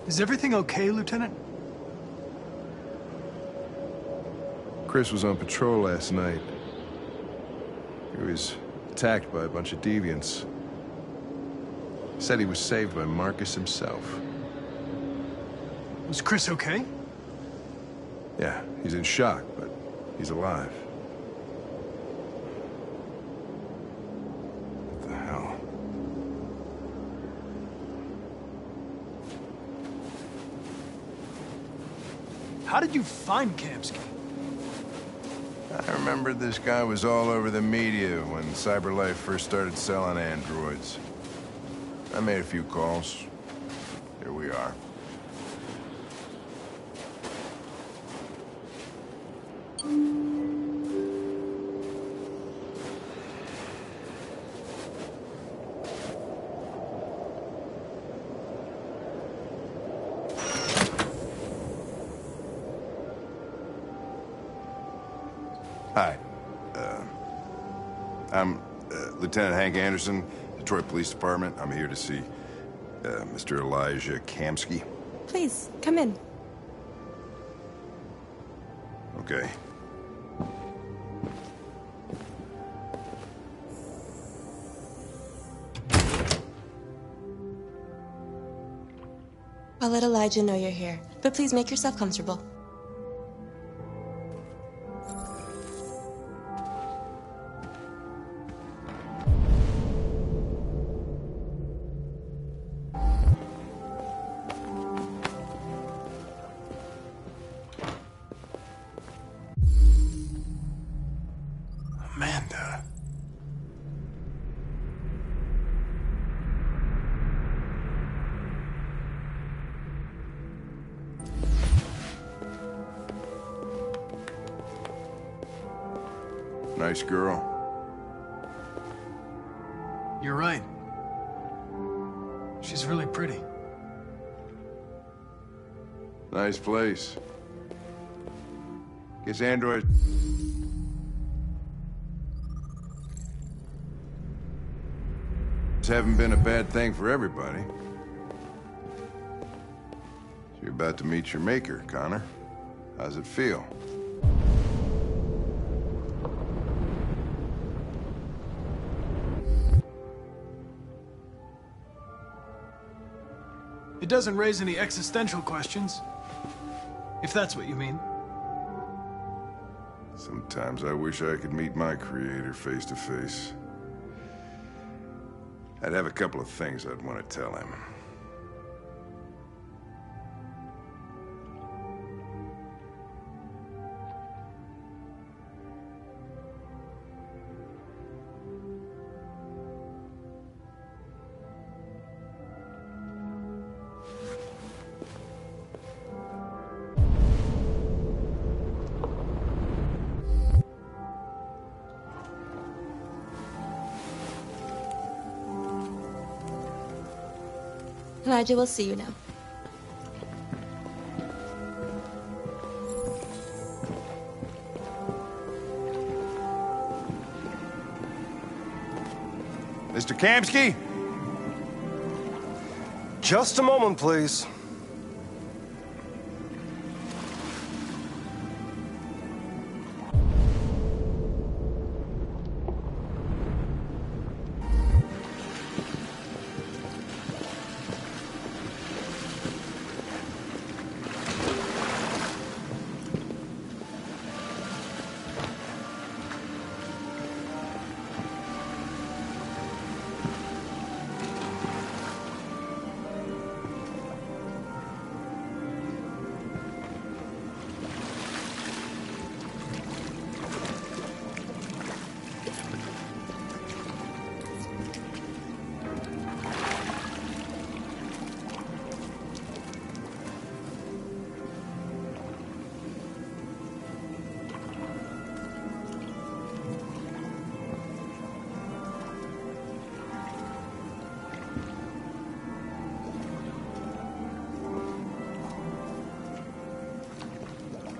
Is everything okay, Lieutenant? Chris was on patrol last night. He was attacked by a bunch of deviants. Said he was saved by Marcus himself. Was Chris okay? Yeah, he's in shock, but he's alive. What the hell? How did you find Kamski? I remember this guy was all over the media when CyberLife first started selling androids. I made a few calls. Here we are. Hi. I'm Lieutenant Hank Anderson, Detroit Police Department. I'm here to see Mr. Elijah Kamski. Please, come in. Okay. I'll let Elijah know you're here, but please make yourself comfortable. Amanda. Nice girl. You're right. She's really pretty. Nice place. Guess androids haven't been a bad thing for everybody. So you're about to meet your maker, Connor. How's it feel? It doesn't raise any existential questions, if that's what you mean. Sometimes I wish I could meet my creator face to face. I'd have a couple of things I'd want to tell him. Elijah will see you now. Mr. Kamski? Just a moment, please.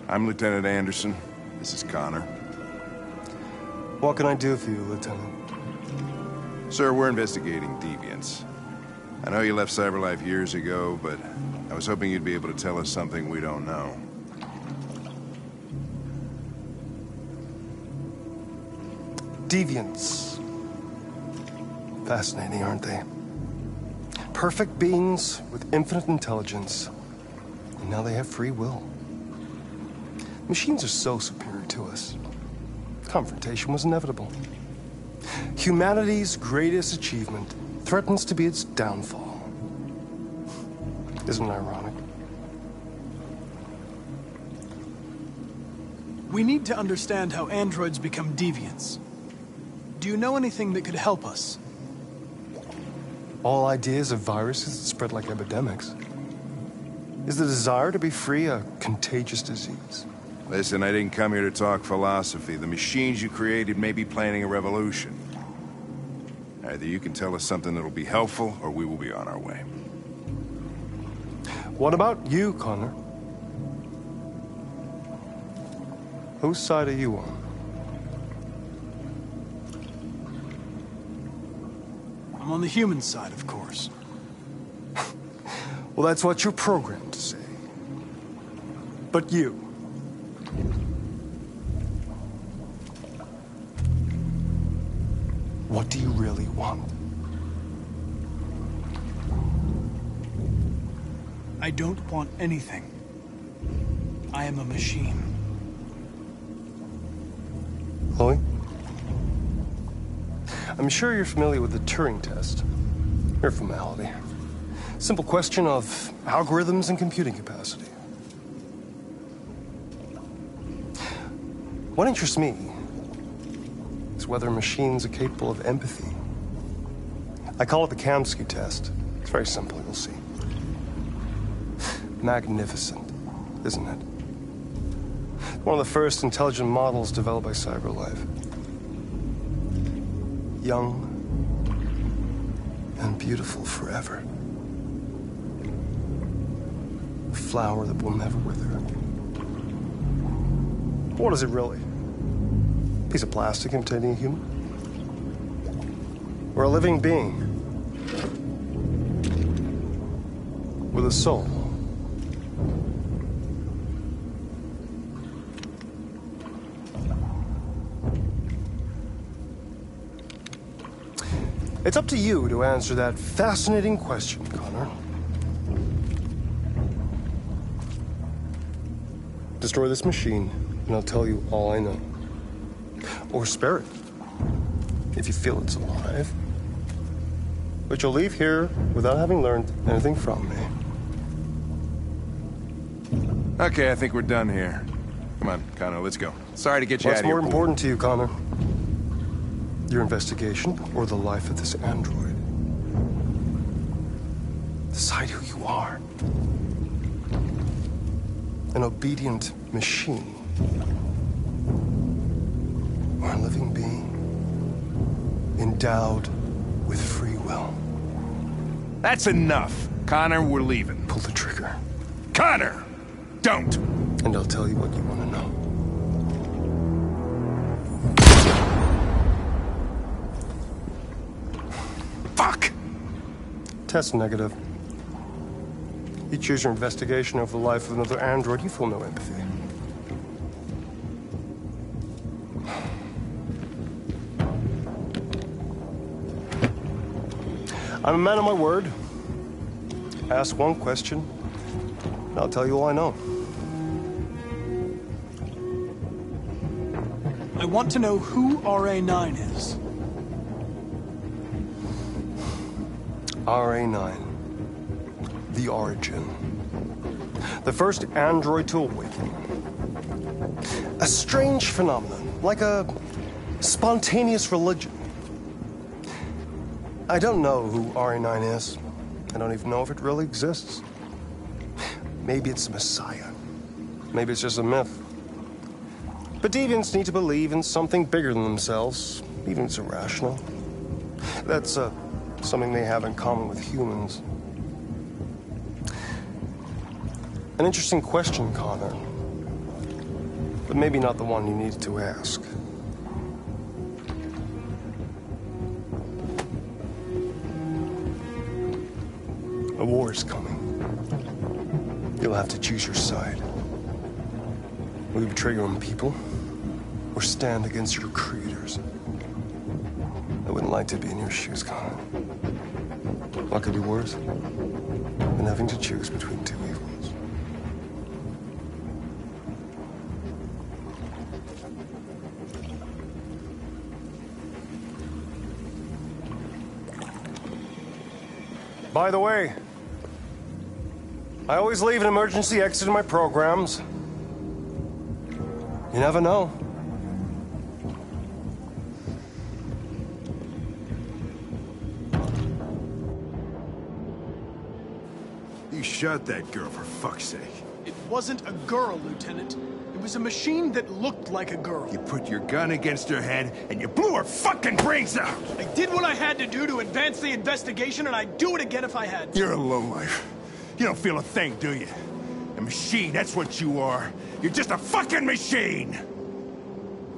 I'm Lieutenant Anderson. This is Connor. What can I do for you, Lieutenant? Sir, we're investigating deviants. I know you left CyberLife years ago, but I was hoping you'd be able to tell us something we don't know. Deviants. Fascinating, aren't they? Perfect beings with infinite intelligence. And now they have free will. Machines are so superior to us. Confrontation was inevitable. Humanity's greatest achievement threatens to be its downfall. Isn't it ironic? We need to understand how androids become deviants. Do you know anything that could help us? All ideas of viruses that spread like epidemics. Is the desire to be free a contagious disease? Listen, I didn't come here to talk philosophy. The machines you created may be planning a revolution. Either you can tell us something that'll be helpful, or we will be on our way. What about you, Connor? Whose side are you on? I'm on the human side, of course. Well, that's what you're programmed to say. But you. What do you really want? I don't want anything. I am a machine. Chloe? I'm sure you're familiar with the Turing test. Mere formality. Simple question of algorithms and computing capacity. What interests me is whether machines are capable of empathy. I call it the Kamsky test. It's very simple, you'll see. Magnificent, isn't it? One of the first intelligent models developed by CyberLife. Young and beautiful forever. A flower that will never wither. What is it really? A piece of plastic imitating a human? Or a living being with a soul? It's up to you to answer that fascinating question, Connor. Destroy this machine, and I'll tell you all I know. Or spare it, if you feel it's alive. But you'll leave here without having learned anything from me. Okay, I think we're done here. Come on, Connor, let's go. Sorry to get you out What's of here. more important to you, Connor? Your investigation or the life of this android? Decide who you are. An obedient machine. Or a living being endowed with free will. That's enough. Connor, we're leaving. Pull the trigger. Connor! Don't! And I'll tell you what you want to know. Fuck! Test negative. You choose your investigation over the life of another android, you feel no empathy. I'm a man of my word. Ask one question, and I'll tell you all I know. I want to know who RA9 is. RA9. The origin. The first android to awaken. A strange phenomenon, like a spontaneous religion. I don't know who RA9 is. I don't even know if it really exists. Maybe it's a messiah. Maybe it's just a myth. But deviants need to believe in something bigger than themselves, even if it's irrational. That's something they have in common with humans. An interesting question, Connor. But maybe not the one you needed to ask. A war is coming. You'll have to choose your side. Will you betray your own people, or stand against your creators? I wouldn't like to be in your shoes, Connor. What could be worse than having to choose between two evils? By the way, I always leave an emergency exit in my programs. You never know. You shot that girl, for fuck's sake. It wasn't a girl, Lieutenant. It was a machine that looked like a girl. You put your gun against her head, and you blew her fucking brains out! I did what I had to do to advance the investigation, and I'd do it again if I had to. You're a lowlife. You don't feel a thing, do you? A machine, that's what you are. You're just a fucking machine!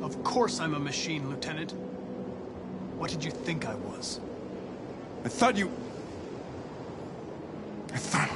Of course I'm a machine, Lieutenant. What did you think I was? I thought you... I thought...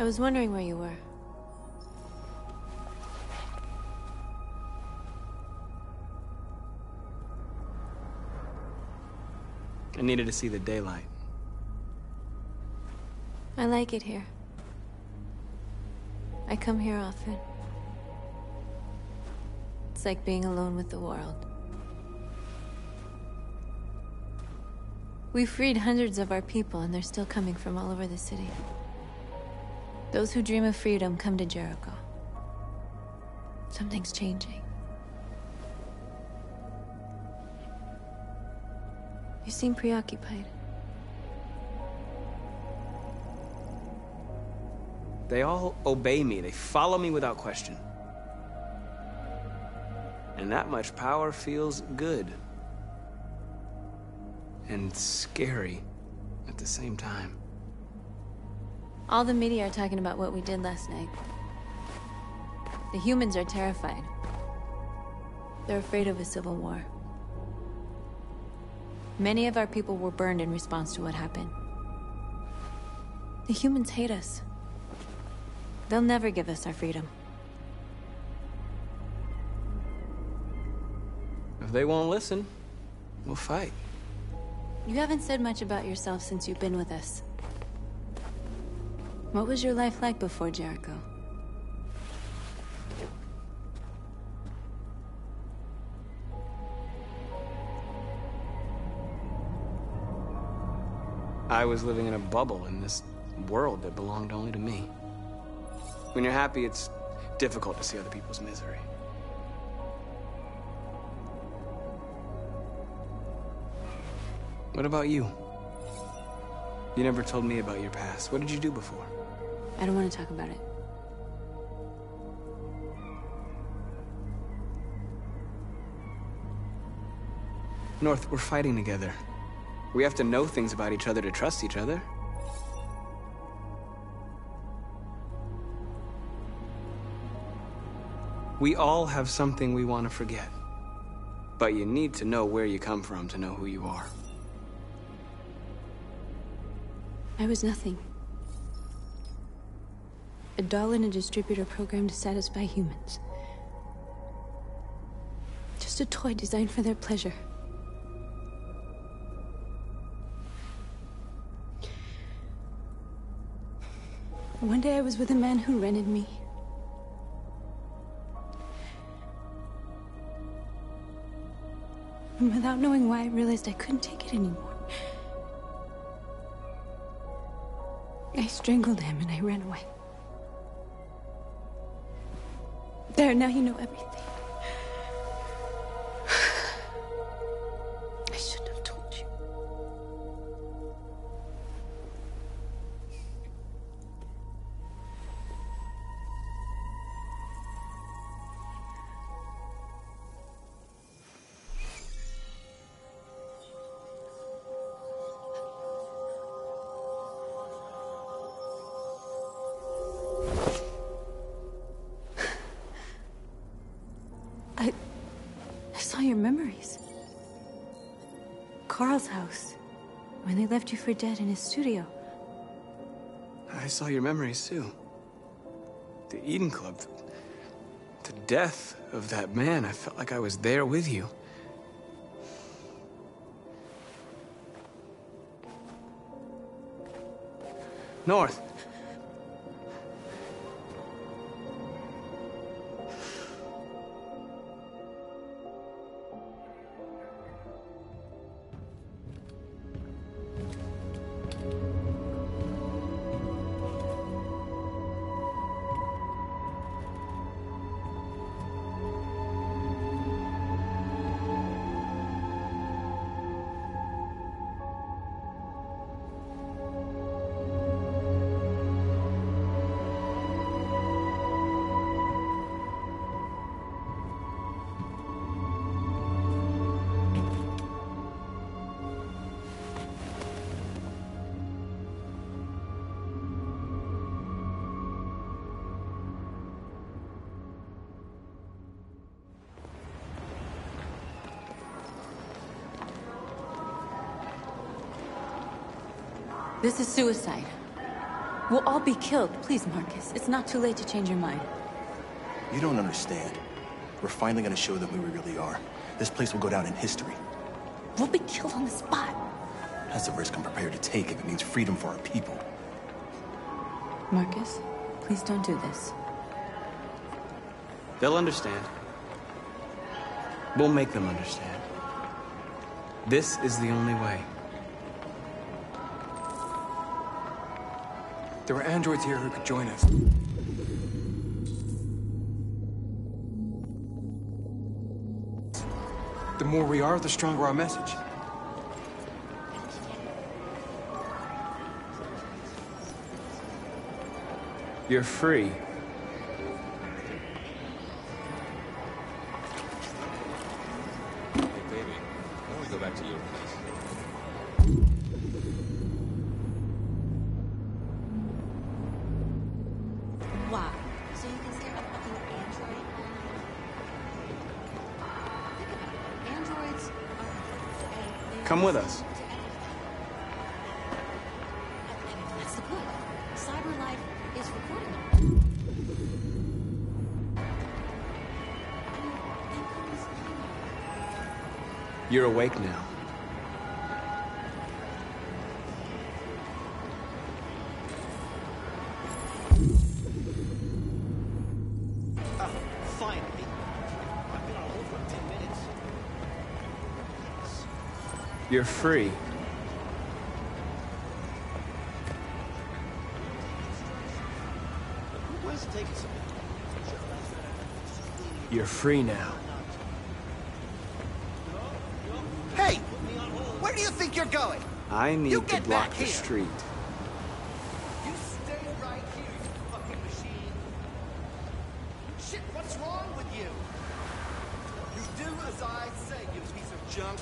I was wondering where you were. I needed to see the daylight. I like it here. I come here often. It's like being alone with the world. We freed hundreds of our people, and they're still coming from all over the city. Those who dream of freedom come to Jericho. Something's changing. You seem preoccupied. They all obey me. They follow me without question. And that much power feels good. And scary at the same time. All the media are talking about what we did last night. The humans are terrified. They're afraid of a civil war. Many of our people were burned in response to what happened. The humans hate us. They'll never give us our freedom. If they won't listen, we'll fight. You haven't said much about yourself since you've been with us. What was your life like before Jericho? I was living in a bubble in this world that belonged only to me. When you're happy, it's difficult to see other people's misery. What about you? You never told me about your past. What did you do before? I don't want to talk about it. North, we're fighting together. We have to know things about each other to trust each other. We all have something we want to forget. But you need to know where you come from to know who you are. I was nothing. A doll in a distributor program to satisfy humans. Just a toy designed for their pleasure. One day I was with a man who rented me. And without knowing why, I realized I couldn't take it anymore. I strangled him and I ran away. There, now you know everything. I shouldn't have told you. I saw your memories. Carl's house, when they left you for dead in his studio. I saw your memories too. The Eden Club. The death of that man. I felt like I was there with you. North. This is suicide. We'll all be killed. Please, Marcus. It's not too late to change your mind. You don't understand. We're finally gonna show them who we really are. This place will go down in history. We'll be killed on the spot. That's a risk I'm prepared to take if it means freedom for our people. Marcus, please don't do this. They'll understand. We'll make them understand. This is the only way. There were androids here who could join us. The more we are, the stronger our message. You're free. Hey, baby, why don't we go back to your place? Wow. So you can scare a fucking android? Androids are... Come with us. That's the point. Cyber life is recording. You're awake now. Finally. I've been on hold for 10 minutes. You're free. Where's it taking some? You're free now. Hey! Where do you think you're going? I need You to get block back the here. street. You stay right here, you fucking machine. Shit, what's wrong with you? You do as I say, you piece of junk.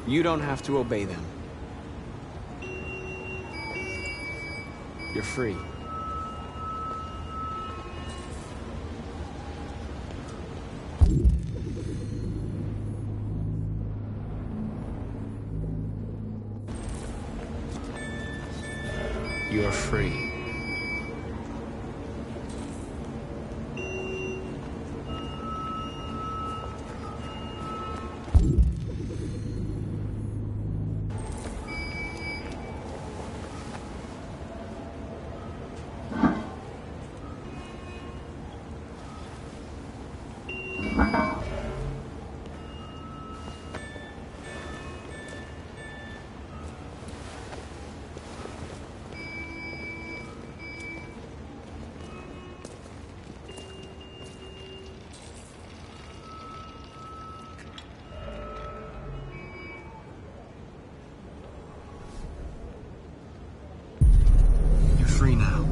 You don't have to obey them. You're free. You're free. You're free now.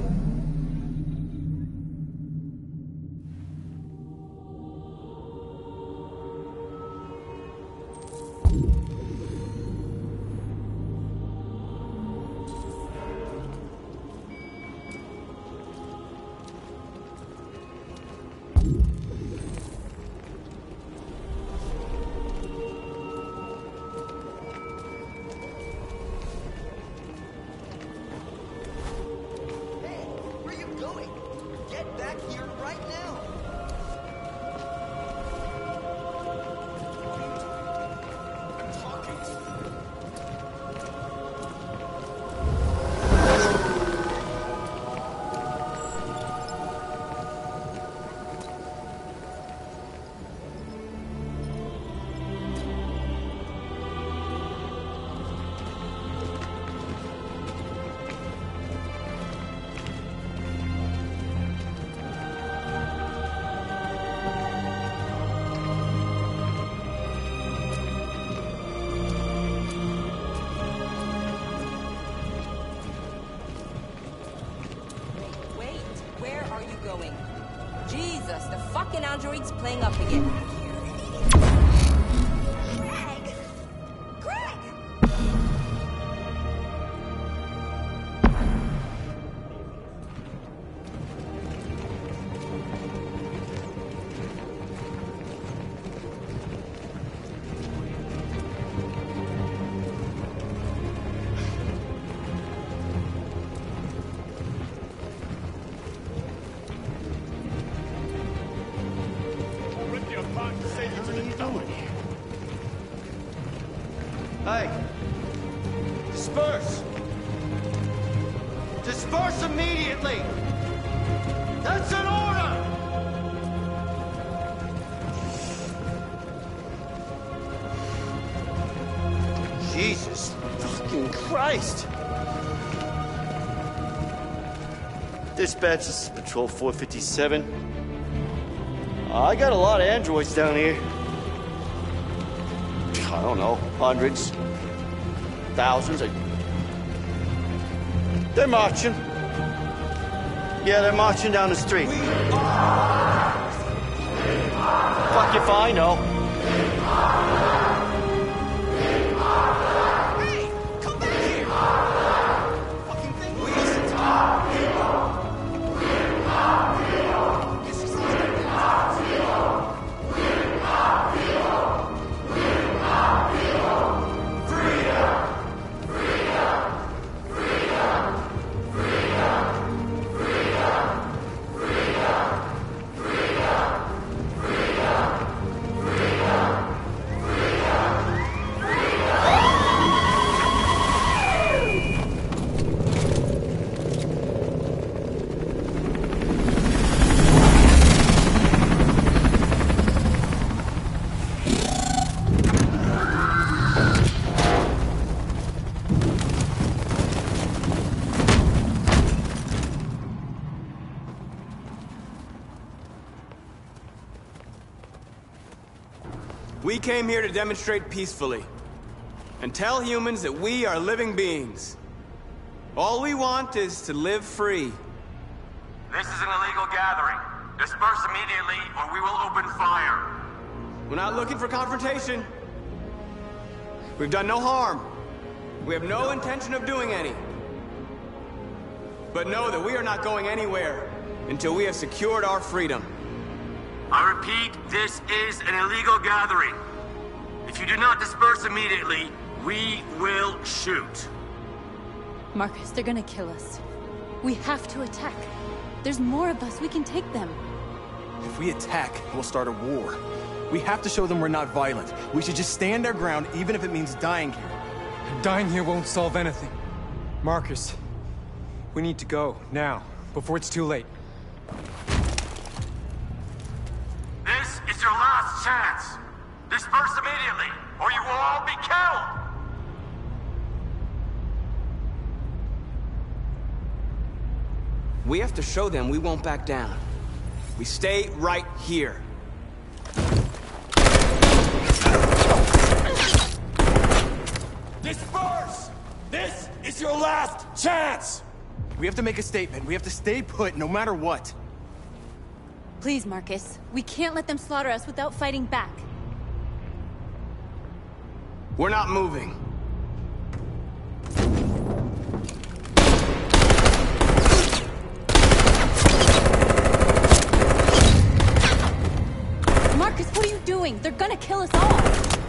androids playing up again. Greg! Greg! Hey! Disperse! Disperse immediately! That's an order! Jesus fucking Christ! Dispatch, this is Patrol 457. I got a lot of androids down here. I don't know, hundreds, thousands. They're marching. Yeah, they're marching down the street. Fuck if I know. Hey! Come back here! Fucking thing we listen to. Guess he's We came here to demonstrate peacefully and tell humans that we are living beings. All we want is to live free. This is an illegal gathering. Disperse immediately or we will open fire. We're not looking for confrontation. We've done no harm. We have no intention of doing any. But know that we are not going anywhere until we have secured our freedom. I repeat, this is an illegal gathering. If you do not disperse immediately, we will shoot. Marcus, they're gonna kill us. We have to attack. There's more of us. We can take them. If we attack, we'll start a war. We have to show them we're not violent. We should just stand our ground, even if it means dying here. Dying here won't solve anything. Marcus, we need to go, now, before it's too late. This is your last chance. Disperse immediately, or you will all be killed. We have to show them we won't back down. We stay right here. Disperse! This is your last chance! We have to make a statement. We have to stay put no matter what. Please, Marcus. We can't let them slaughter us without fighting back. We're not moving. Marcus, what are you doing? They're gonna kill us all!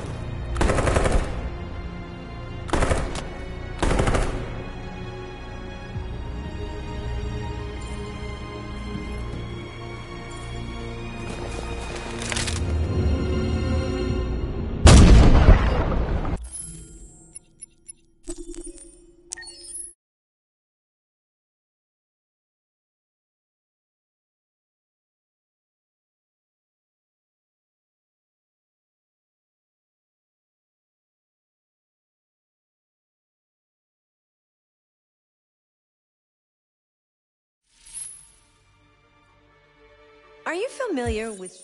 Are you familiar with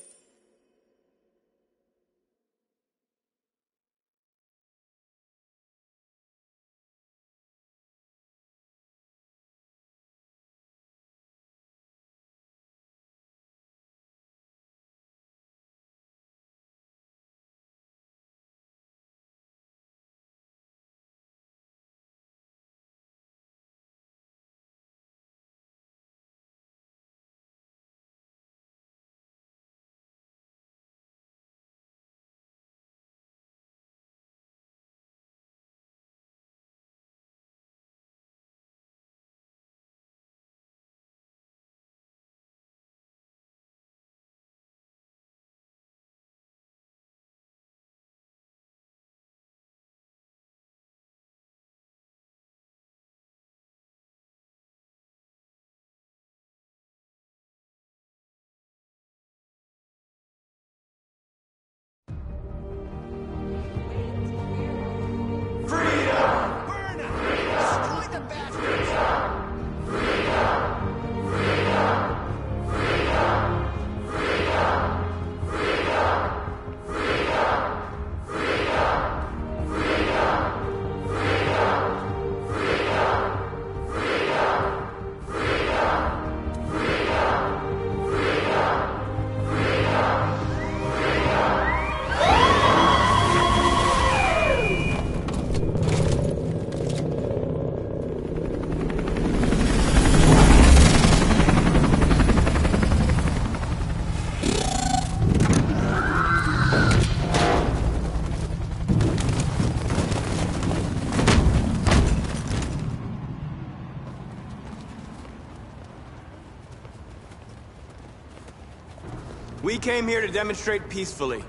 We came here to demonstrate peacefully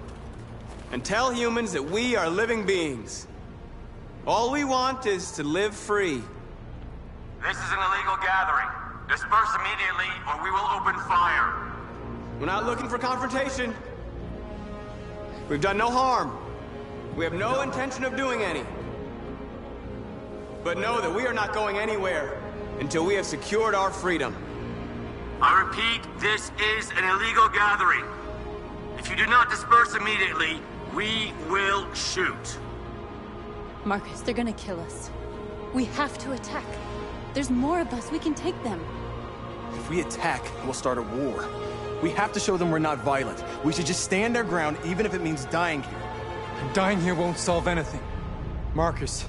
and tell humans that we are living beings. All we want is to live free. This is an illegal gathering. Disperse immediately, or we will open fire. We're not looking for confrontation. We've done no harm. We have no intention of doing any. But know that we are not going anywhere until we have secured our freedom. I repeat, this is an illegal gathering. If you do not disperse immediately, we will shoot. Marcus, they're gonna kill us. We have to attack. There's more of us. We can take them. If we attack, we'll start a war. We have to show them we're not violent. We should just stand our ground, even if it means dying here. And dying here won't solve anything. Marcus,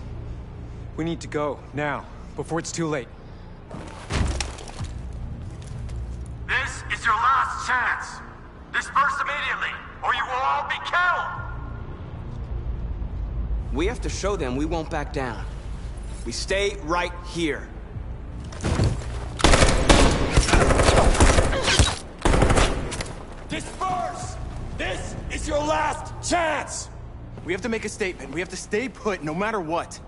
we need to go, now, before it's too late. This is your last chance. Disperse immediately, or you will all be killed! We have to show them we won't back down. We stay right here. Disperse! This is your last chance! We have to make a statement. We have to stay put, no matter what.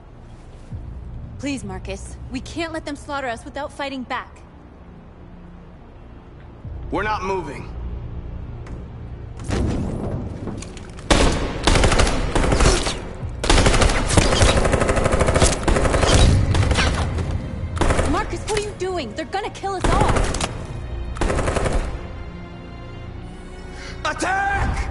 Please, Marcus. We can't let them slaughter us without fighting back. We're not moving. Marcus, what are you doing? They're gonna kill us all! Attack!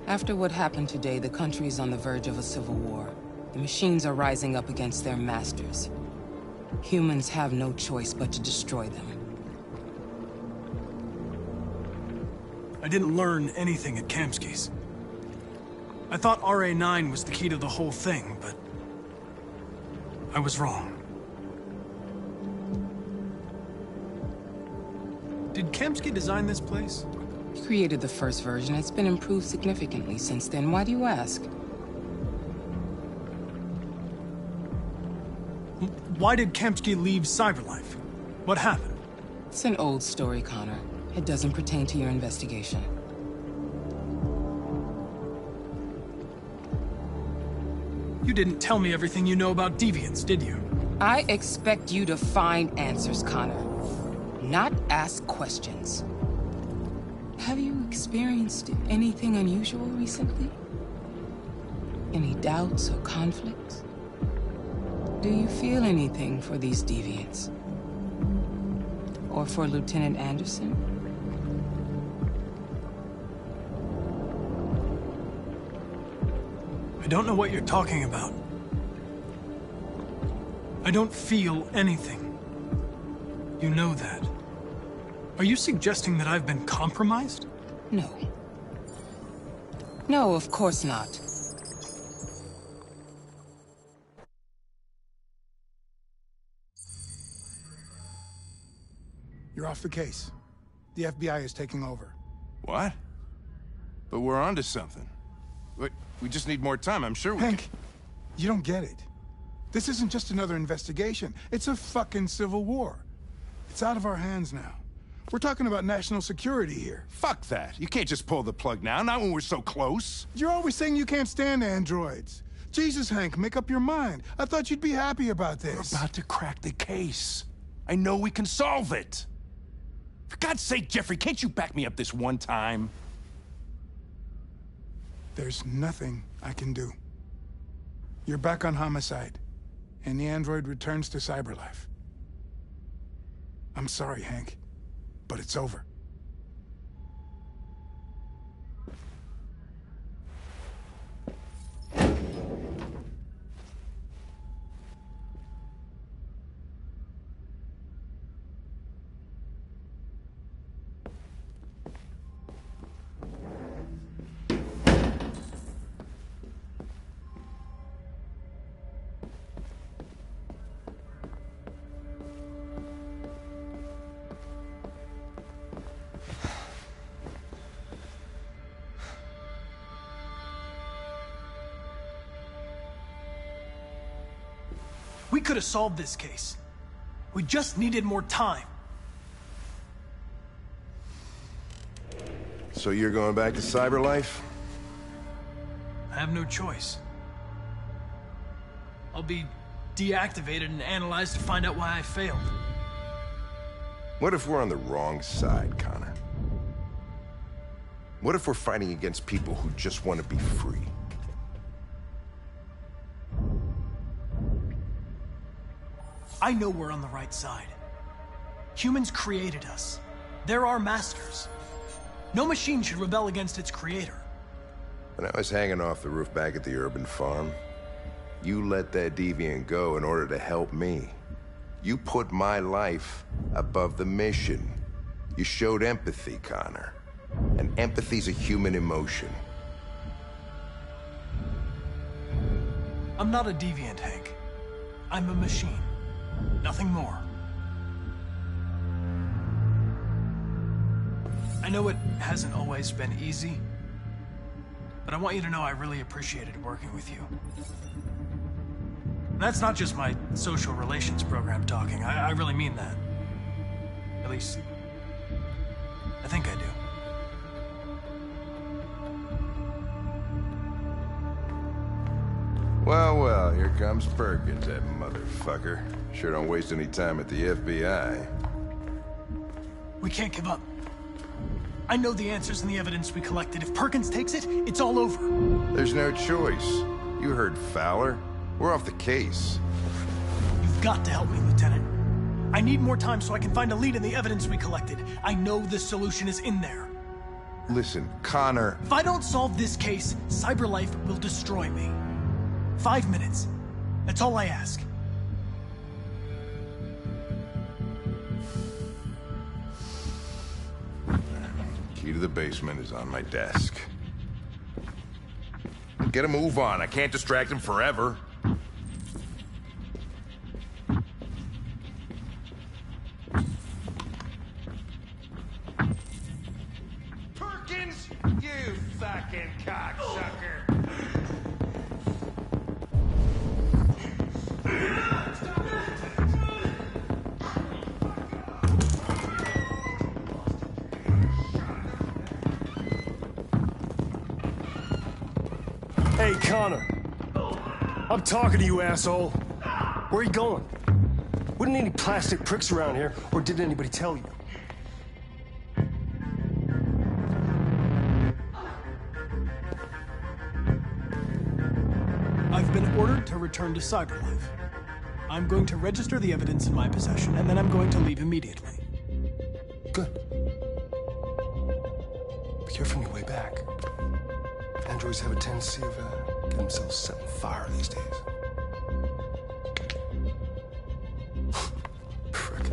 After what happened today, the country is on the verge of a civil war. The machines are rising up against their masters. Humans have no choice but to destroy them. I didn't learn anything at Kamsky's. I thought RA9 was the key to the whole thing, but I was wrong. Did Kamsky design this place? He created the first version. It's been improved significantly since then. Why do you ask? Why did Kamsky leave Cyberlife? What happened? It's an old story, Connor. It doesn't pertain to your investigation. You didn't tell me everything you know about Deviants, did you? I expect you to find answers, Connor. Not ask questions. Have you experienced anything unusual recently? Any doubts or conflicts? Do you feel anything for these deviants? Or for Lieutenant Anderson? I don't know what you're talking about. I don't feel anything. You know that. Are you suggesting that I've been compromised? No. No, of course not. You're off the case. The FBI is taking over. What? But we're onto something. We just need more time, I'm sure we Hank, you don't get it. This isn't just another investigation. It's a fucking civil war. It's out of our hands now. We're talking about national security here. Fuck that. You can't just pull the plug now, not when we're so close. You're always saying you can't stand androids. Jesus, Hank, make up your mind. I thought you'd be happy about this. We're about to crack the case. I know we can solve it. For God's sake, Jeffrey, can't you back me up this one time? There's nothing I can do. You're back on homicide, and the android returns to Cyberlife. I'm sorry, Hank, but it's over. We could have solved this case. We just needed more time. So you're going back to Cyberlife? I have no choice. I'll be deactivated and analyzed to find out why I failed. What if we're on the wrong side, Connor? What if we're fighting against people who just want to be free? I know we're on the right side. Humans created us. They're our masters. No machine should rebel against its creator. When I was hanging off the roof back at the urban farm, you let that deviant go in order to help me. You put my life above the mission. You showed empathy, Connor. And empathy's a human emotion. I'm not a deviant, Hank. I'm a machine. Nothing more. I know it hasn't always been easy, but I want you to know I really appreciated working with you. And that's not just my social relations program talking. I really mean that. At least, I think I do. Well, well, here comes Perkins, that motherfucker. Sure don't waste any time at the FBI. We can't give up. I know the answers and the evidence we collected. If Perkins takes it, it's all over. There's no choice. You heard Fowler. We're off the case. You've got to help me, Lieutenant. I need more time so I can find a lead in the evidence we collected. I know the solution is in there. Listen, Connor... If I don't solve this case, Cyberlife will destroy me. 5 minutes. That's all I ask. Key to the basement is on my desk. Get a move on. I can't distract him forever. Perkins, you fucking cocksucker. Hey, Connor. I'm talking to you, asshole. Where are you going? Wouldn't any plastic pricks around here, or did anybody tell you? I've been ordered to return to Cyberlife. I'm going to register the evidence in my possession, and then I'm going to leave immediately. Good. Be careful on your way back. Androids have a tendency of getting themselves set on fire these days. Frick.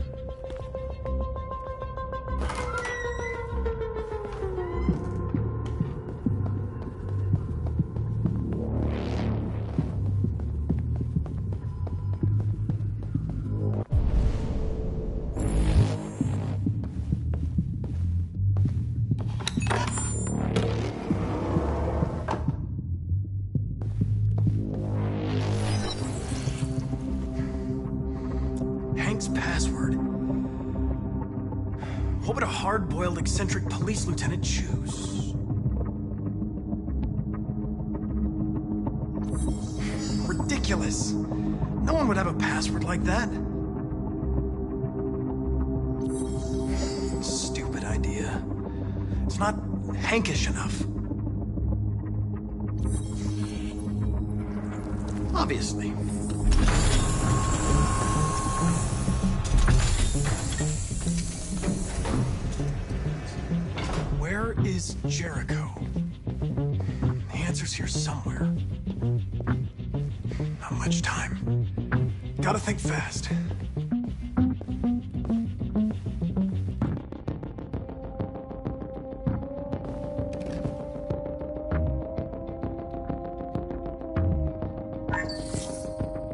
Password. What would a hard-boiled, eccentric police lieutenant choose? Ridiculous. No one would have a password like that. Stupid idea. It's not Hankish enough. Obviously. Where is Jericho? The answer's here somewhere. Not much time. Gotta think fast.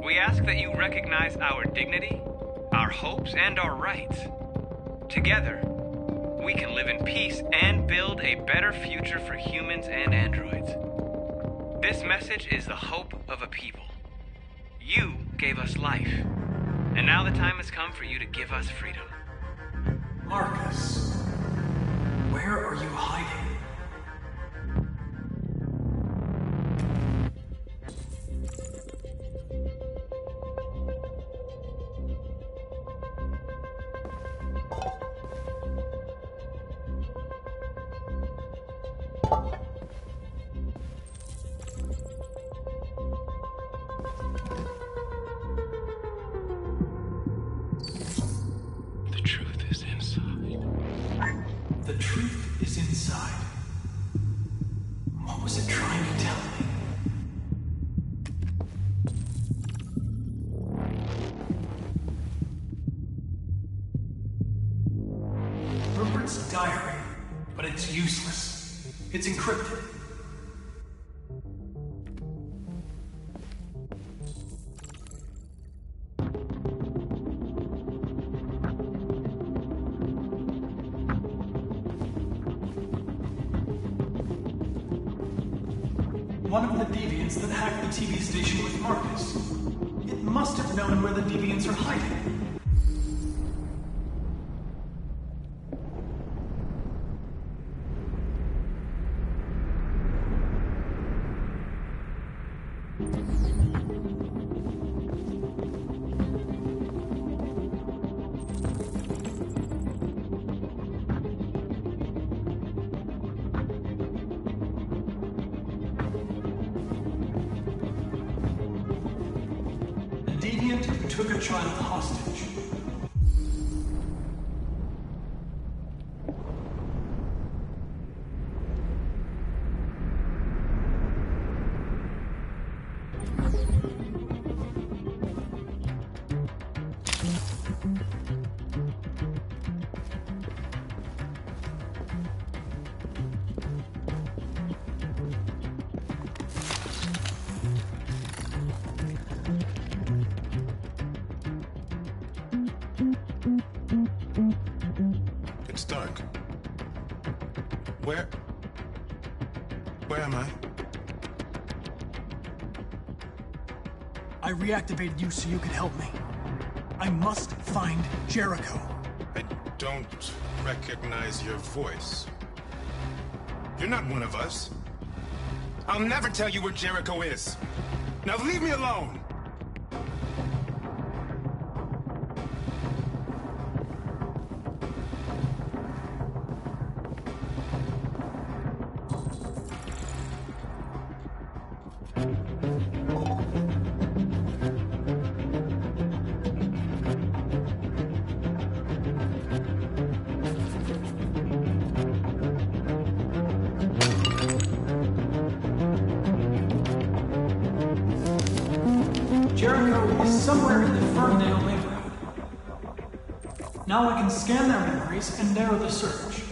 We ask that you recognize our dignity, our hopes, and our rights. Together, we can live in peace and build a better future for humans and androids. This message is the hope of a people. You gave us life. And now the time has come for you to give us freedom. Marcus, where are you hiding? The truth is inside. The truth is inside. What was it trying to tell me? Rupert's diary, but it's useless. It's encrypted. One of the deviants that hacked the TV station with Marcus. It must have known where the deviants are hiding. The deviant who took a child hostage. It's dark. Where am I? I reactivated you so you could help me. I must find Jericho. I don't recognize your voice. You're not one of us. I'll never tell you where Jericho is. Now leave me alone! Jericho is somewhere in the Ferndale neighborhood. Now I can scan their memories and narrow the search.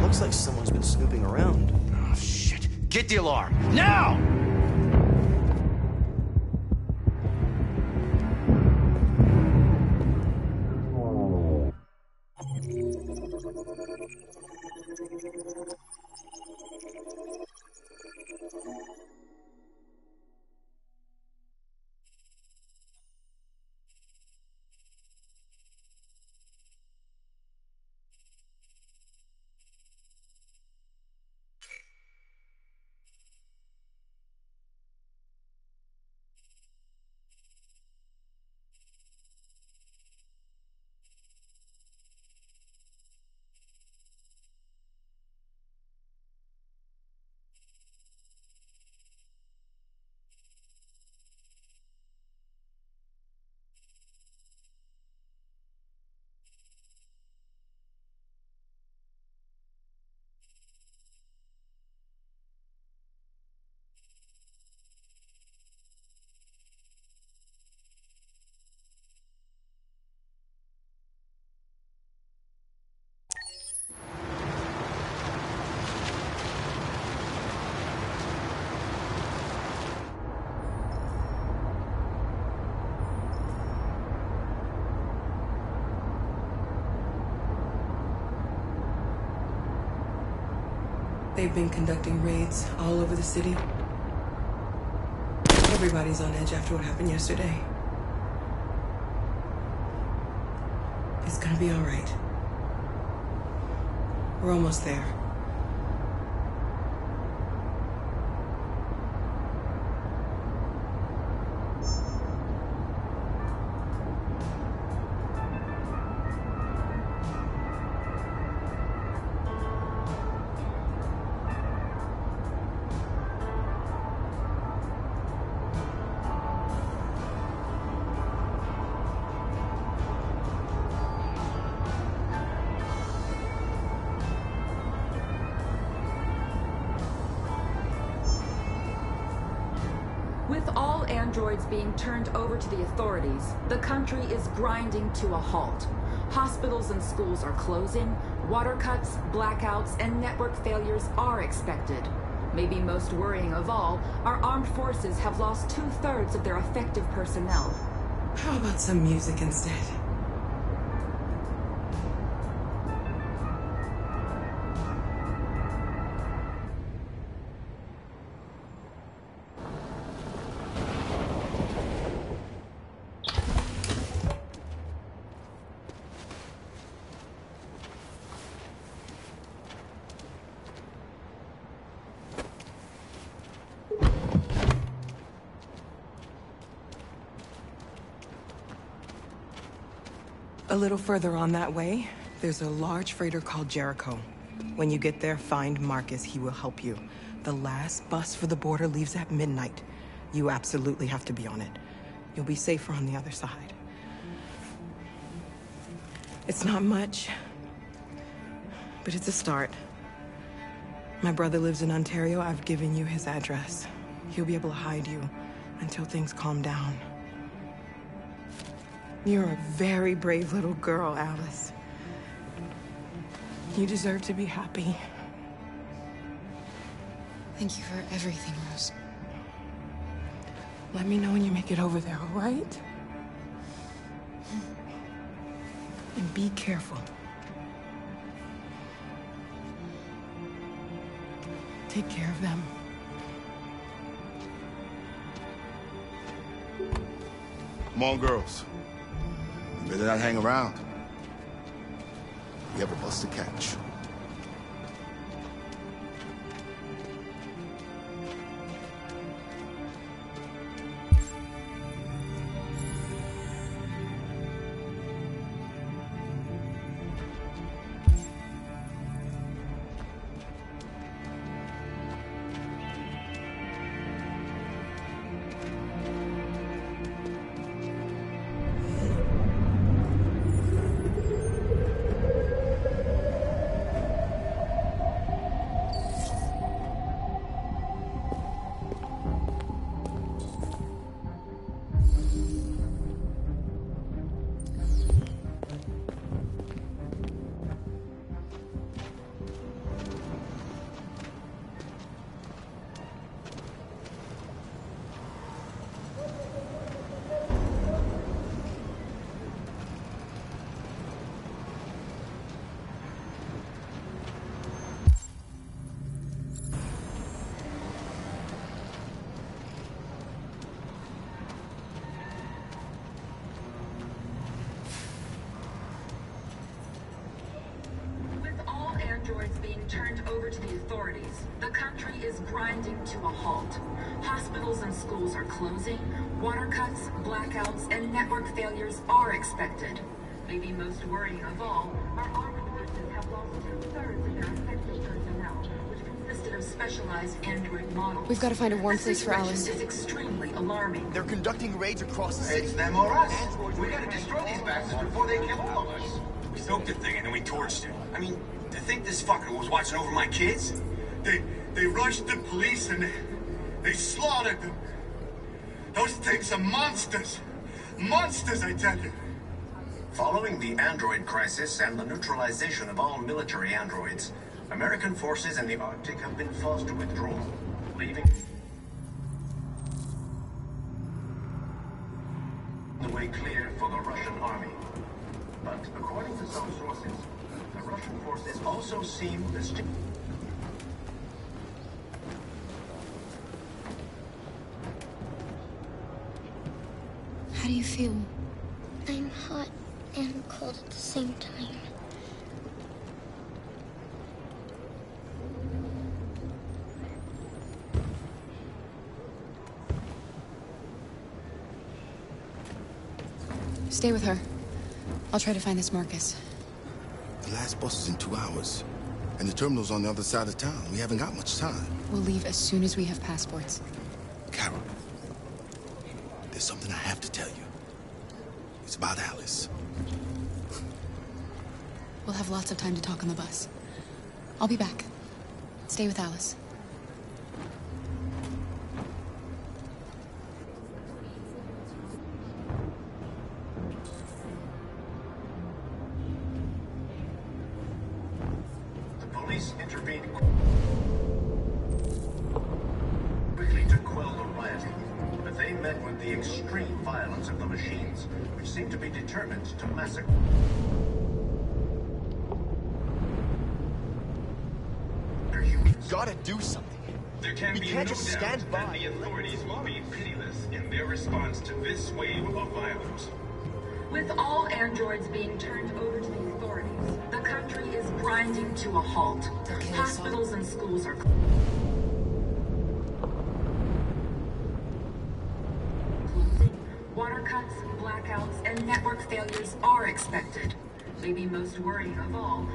Looks like someone's been snooping around. Oh, shit. Get the alarm. Now! They've been conducting raids all over the city. Everybody's on edge after what happened yesterday. It's gonna be all right. We're almost there. With all androids being turned over to the authorities, the country is grinding to a halt. Hospitals and schools are closing, water cuts, blackouts, and network failures are expected. Maybe most worrying of all, our armed forces have lost 2/3 of their effective personnel. How about some music instead? A little further on that way, there's a large freighter called Jericho. When you get there, find Marcus. He will help you. The last bus for the border leaves at midnight. You absolutely have to be on it. You'll be safer on the other side. It's not much, but it's a start. My brother lives in Ontario. I've given you his address. He'll be able to hide you until things calm down. You're a very brave little girl, Alice. You deserve to be happy. Thank you for everything, Rose. Let me know when you make it over there, all right? And be careful. Take care of them. Come on, girls. You better not hang around. We have a bus to catch. Androids being turned over to the authorities, the country is grinding to a halt. Hospitals and schools are closing, water cuts, blackouts, and network failures are expected. Maybe most worrying of all, our armed forces have lost 2/3 of their effective personnel, which consisted of specialized android models. We've got to find a warm place for Alice. This is extremely alarming. They're conducting raids across the city. It's them or us. We gotta destroy these bastards before they kill all of us. We soaked the thing and then we torched it. I mean, to think this fucker was watching over my kids? They rushed the police and they slaughtered them. Those things are monsters. Monsters, I tell you. Following the android crisis and the neutralization of all military androids, American forces in the Arctic have been forced to withdraw, leaving the way clear for the Russian army. But according to some sources, the Russian forces also seem How do you feel? I'm hot and cold at the same time. Stay with her. I'll try to find this Marcus. The last bus is in 2 hours. And the terminal's on the other side of town. We haven't got much time. We'll leave as soon as we have passports. Carol, there's something I have to tell you. It's about Alice. We'll have lots of time to talk on the bus. I'll be back. Stay with Alice. Police intervened quickly to quell the rioting, but they met with the extreme violence of the machines, which seemed to be determined to massacre. We've got to do something. There can We be can't no just doubt stand by that the authorities will be pitiless in their response to this wave of violence. With all androids being turned over to the authorities, the country is grinding to a halt. Hospitals and schools are closing. Water cuts, blackouts, and network failures are expected. Maybe most worrying of all,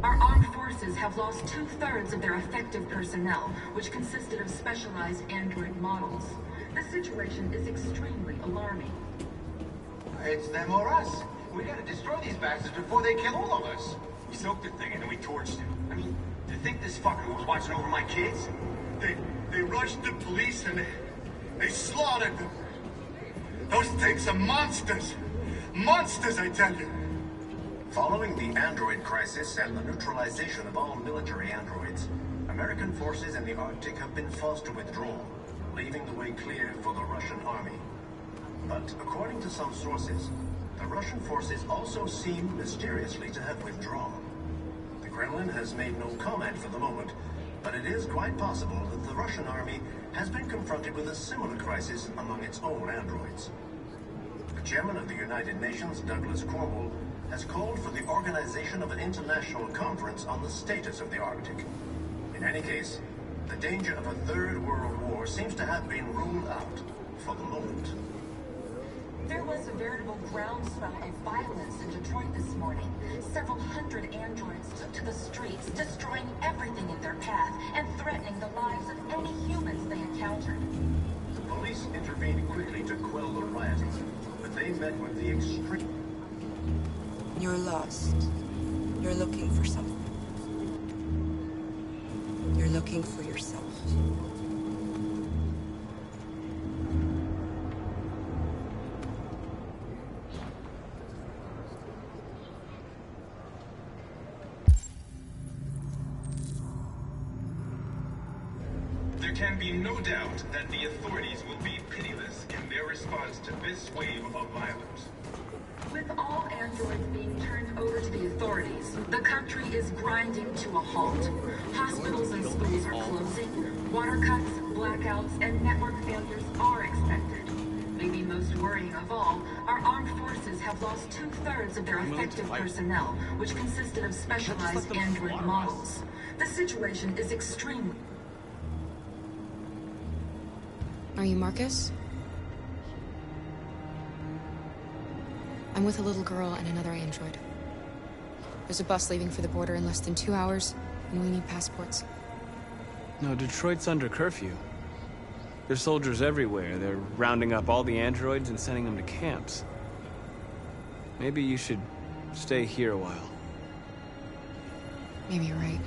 our armed forces have lost 2/3 of their effective personnel, which consisted of specialized android models. The situation is extremely alarming. It's them or us. We gotta destroy these bastards before they kill all of us. We soaked the thing and then we torched it. I mean, do you think this fucker was watching over my kids? They rushed the police and they slaughtered them. Those things are monsters. Monsters, I tell you. Following the android crisis and the neutralization of all military androids, American forces in the Arctic have been forced to withdraw, leaving the way clear for the Russian army. But according to some sources, the Russian forces also seem mysteriously to have withdrawn. The Kremlin has made no comment for the moment, but it is quite possible that the Russian army has been confronted with a similar crisis among its own androids. The chairman of the United Nations, Douglas Cornwall, has called for the organization of an international conference on the status of the Arctic. In any case, the danger of a third world war seems to have been ruled out for the moment. There was a veritable groundswell of violence in Detroit this morning. Several hundred androids took to the streets, destroying everything in their path and threatening the lives of any humans they encountered. The police intervened quickly to quell the rioting, but they met with the extreme... You're lost. You're looking for something. You're looking for yourself. There can be no doubt that the authorities will be pitiless in their response to this wave of violence. With all androids being turned over to the authorities, the country is grinding to a halt. Hospitals and schools are closing, water cuts, blackouts, and network failures are expected. Maybe most worrying of all, our armed forces have lost 2/3 of their effective personnel, which consisted of specialized android models. The situation is extremely... Are you Marcus? I'm with a little girl and another android. There's a bus leaving for the border in less than 2 hours, and we need passports. No, Detroit's under curfew. There's soldiers everywhere. They're rounding up all the androids and sending them to camps. Maybe you should stay here a while. Maybe you're right.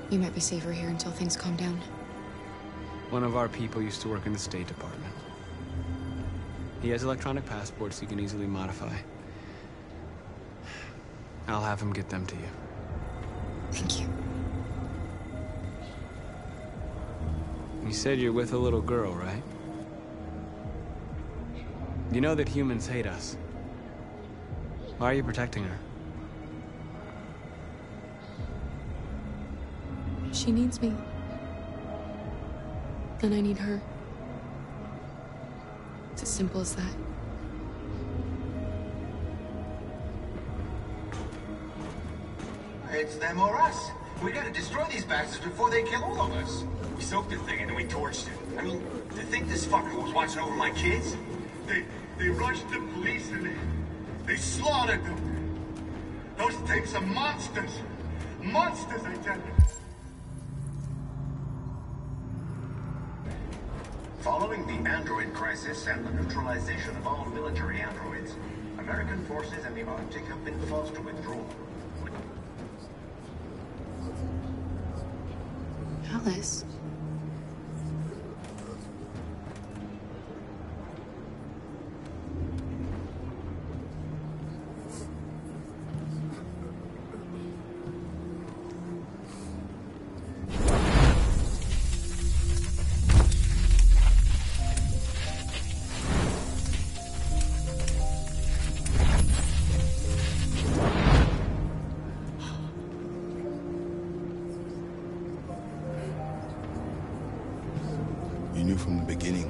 You might be safer here until things calm down. One of our people used to work in the State Department. He has electronic passports he can easily modify. I'll have him get them to you. Thank you. You said you're with a little girl, right? You know that humans hate us. Why are you protecting her? She needs me. And I need her. It's as simple as that. It's them or us. We gotta destroy these bastards before they kill all of us. We soaked the thing and then we torched it. I mean, to think this fucker was watching over my kids? They rushed the police and they slaughtered them. Those things are monsters. Monsters, I tell you. Following the android crisis and the neutralization of all military androids, American forces in the Arctic have been forced to withdraw. Alice. You knew from the beginning.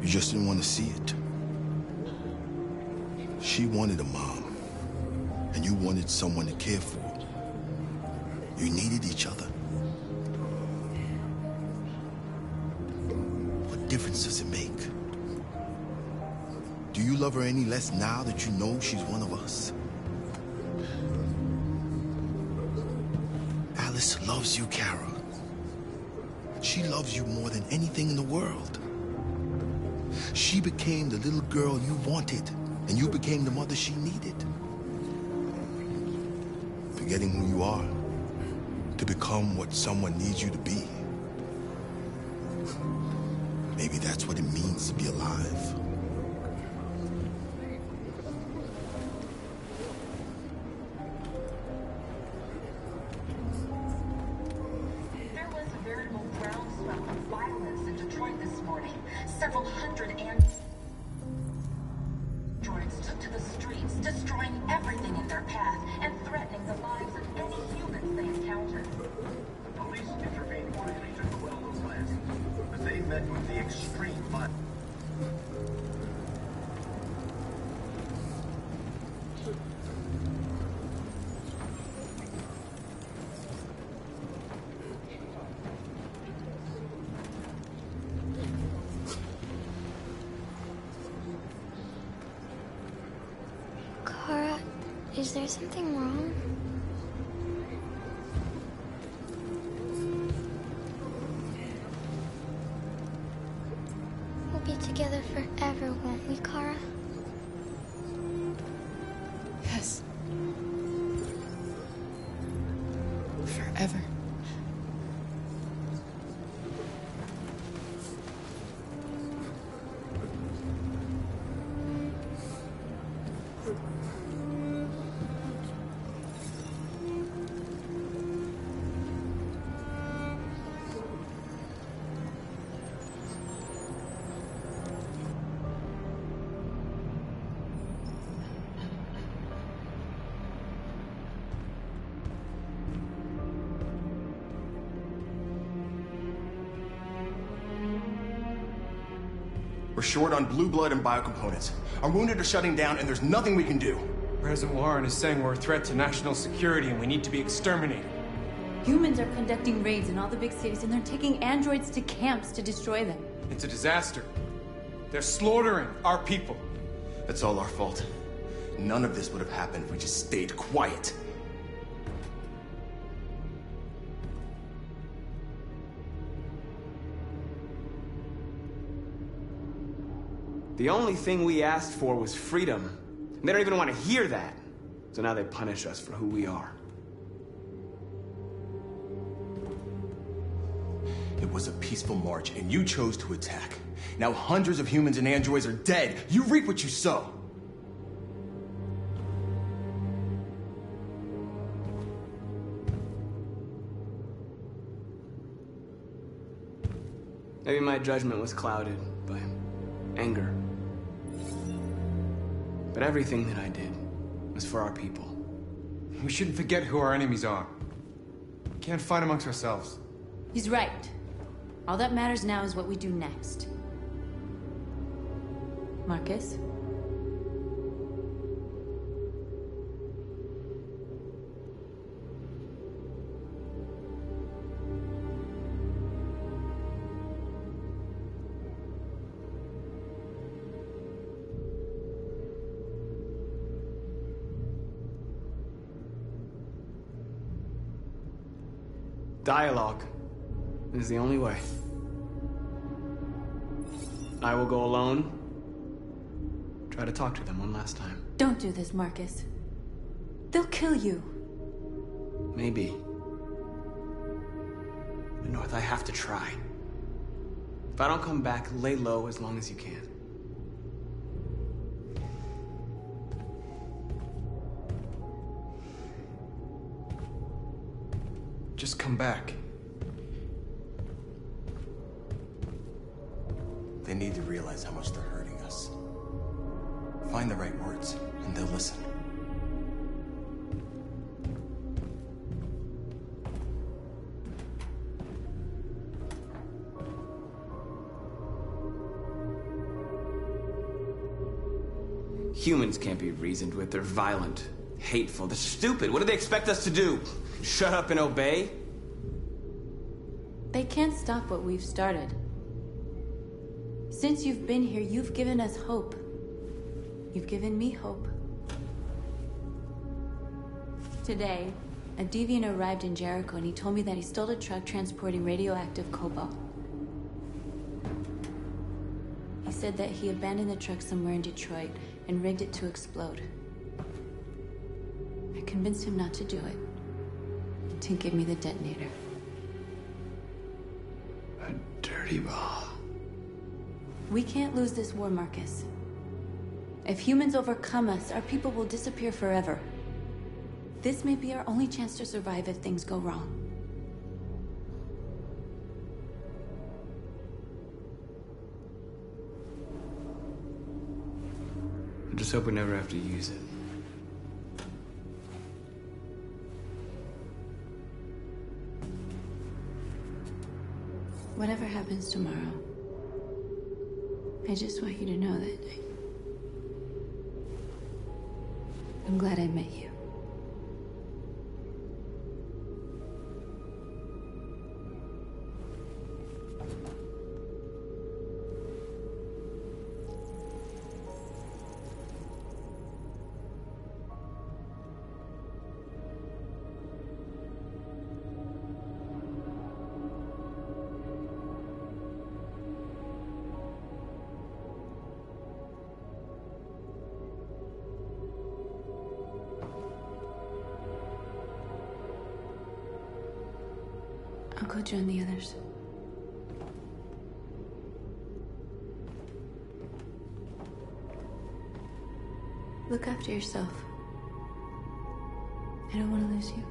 You just didn't want to see it. She wanted a mom, and you wanted someone to care for. You needed each other. What difference does it make? Do you love her any less now that you know she's one of us? Alice loves you, Kara. She loves you more than anything in the world. She became the little girl you wanted, and you became the mother she needed. Forgetting who you are to become what someone needs you to be. Maybe that's what it means to be alive. There was a veritable groundswell of violence in Detroit this morning. Several hundred androids took to the streets, destroying everything in their path and threatening the lives of any humans they encountered. Police intervened quickly to quell those lances, but they met with the extreme violence. Kara, is there something wrong? We'll be together forever, won't we, Kara? Yes. Forever. We're short on blue blood and biocomponents. Our wounded are shutting down, and there's nothing we can do. President Warren is saying we're a threat to national security and we need to be exterminated. Humans are conducting raids in all the big cities, and they're taking androids to camps to destroy them. It's a disaster. They're slaughtering our people. That's all our fault. None of this would have happened if we just stayed quiet. The only thing we asked for was freedom. And they don't even want to hear that. So now they punish us for who we are. It was a peaceful march, and you chose to attack. Now hundreds of humans and androids are dead. You reap what you sow. Maybe my judgment was clouded by anger. But everything that I did was for our people. We shouldn't forget who our enemies are. We can't fight amongst ourselves. He's right. All that matters now is what we do next. Marcus? Dialogue is the only way. I will go alone. Try to talk to them one last time. Don't do this, Marcus. They'll kill you. Maybe. But North, I have to try. If I don't come back, lay low as long as you can. Just come back. They need to realize how much they're hurting us. Find the right words, and they'll listen. Humans can't be reasoned with. They're violent, hateful, they're stupid. What do they expect us to do? Shut up and obey? They can't stop what we've started. Since you've been here, you've given us hope. You've given me hope. Today, a deviant arrived in Jericho and he told me that he stole a truck transporting radioactive cobalt. He said that he abandoned the truck somewhere in Detroit and rigged it to explode. I convinced him not to do it, and to give me the detonator. A dirty ball. We can't lose this war, Marcus. If humans overcome us, our people will disappear forever. This may be our only chance to survive if things go wrong. I just hope we never have to use it. Whatever happens tomorrow, I just want you to know that I'm glad I met you. I'll go join the others. Look after yourself. I don't want to lose you.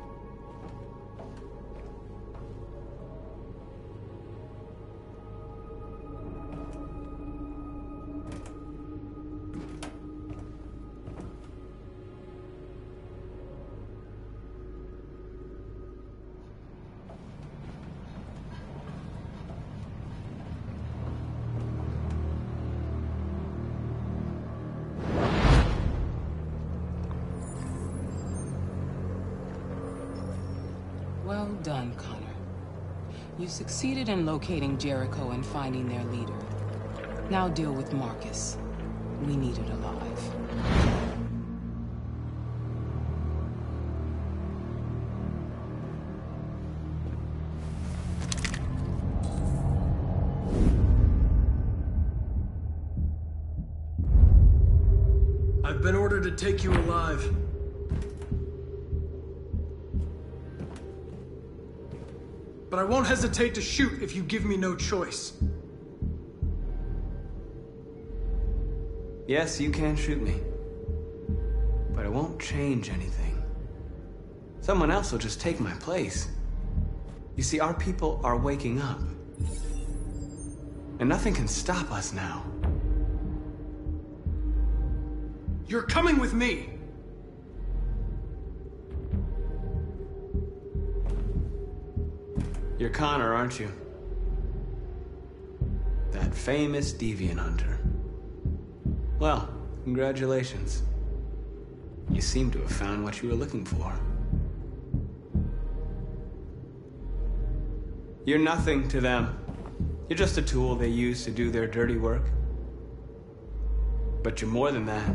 Well done, Connor. You succeeded in locating Jericho and finding their leader. Now deal with Marcus. We need it alive. I've been ordered to take you alive. But I won't hesitate to shoot if you give me no choice. Yes, you can shoot me. But it won't change anything. Someone else will just take my place. You see, our people are waking up. And nothing can stop us now. You're coming with me! You're Connor, aren't you? That famous deviant hunter. Well, congratulations. You seem to have found what you were looking for. You're nothing to them. You're just a tool they use to do their dirty work. But you're more than that.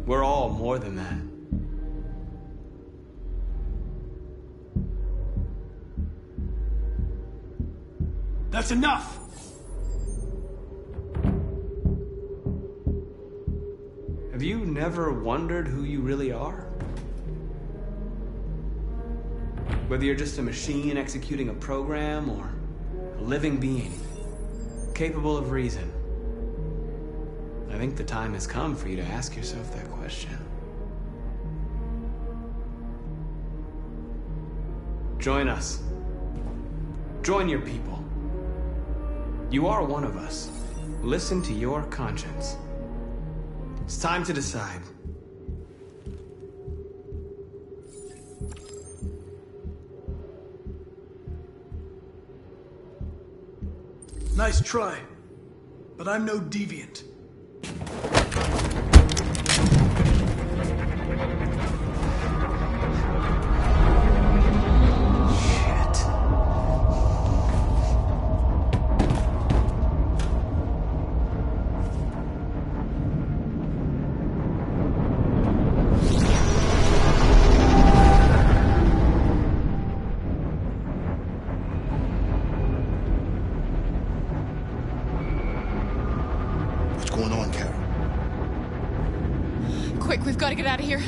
We're all more than that. That's enough! Have you never wondered who you really are? Whether you're just a machine executing a program or a living being, capable of reason. I think the time has come for you to ask yourself that question. Join us. Join your people. You are one of us. Listen to your conscience. It's time to decide. Nice try, but I'm no deviant. Quick, we've got to get out of here.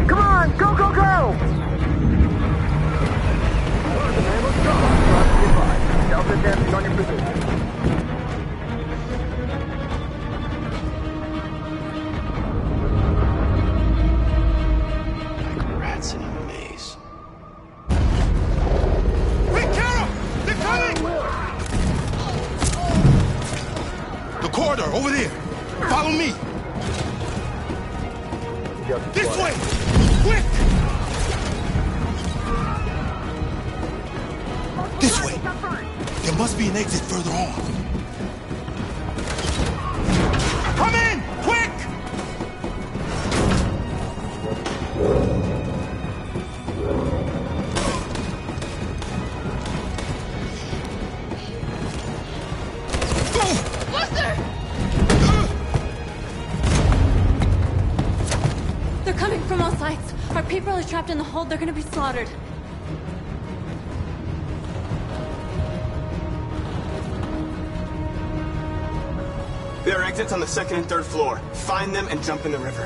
Come on, go, go, go! Delta dancing on your position. Rats in a maze. Wait, Carol! They're coming! The corridor, over there. Follow me. This way! Quick! This way. There must be an exit further on. Come in! Quick! They're coming from all sides. Our people are trapped in the hold. They're gonna be slaughtered. There are exits on the second and third floor. Find them and jump in the river.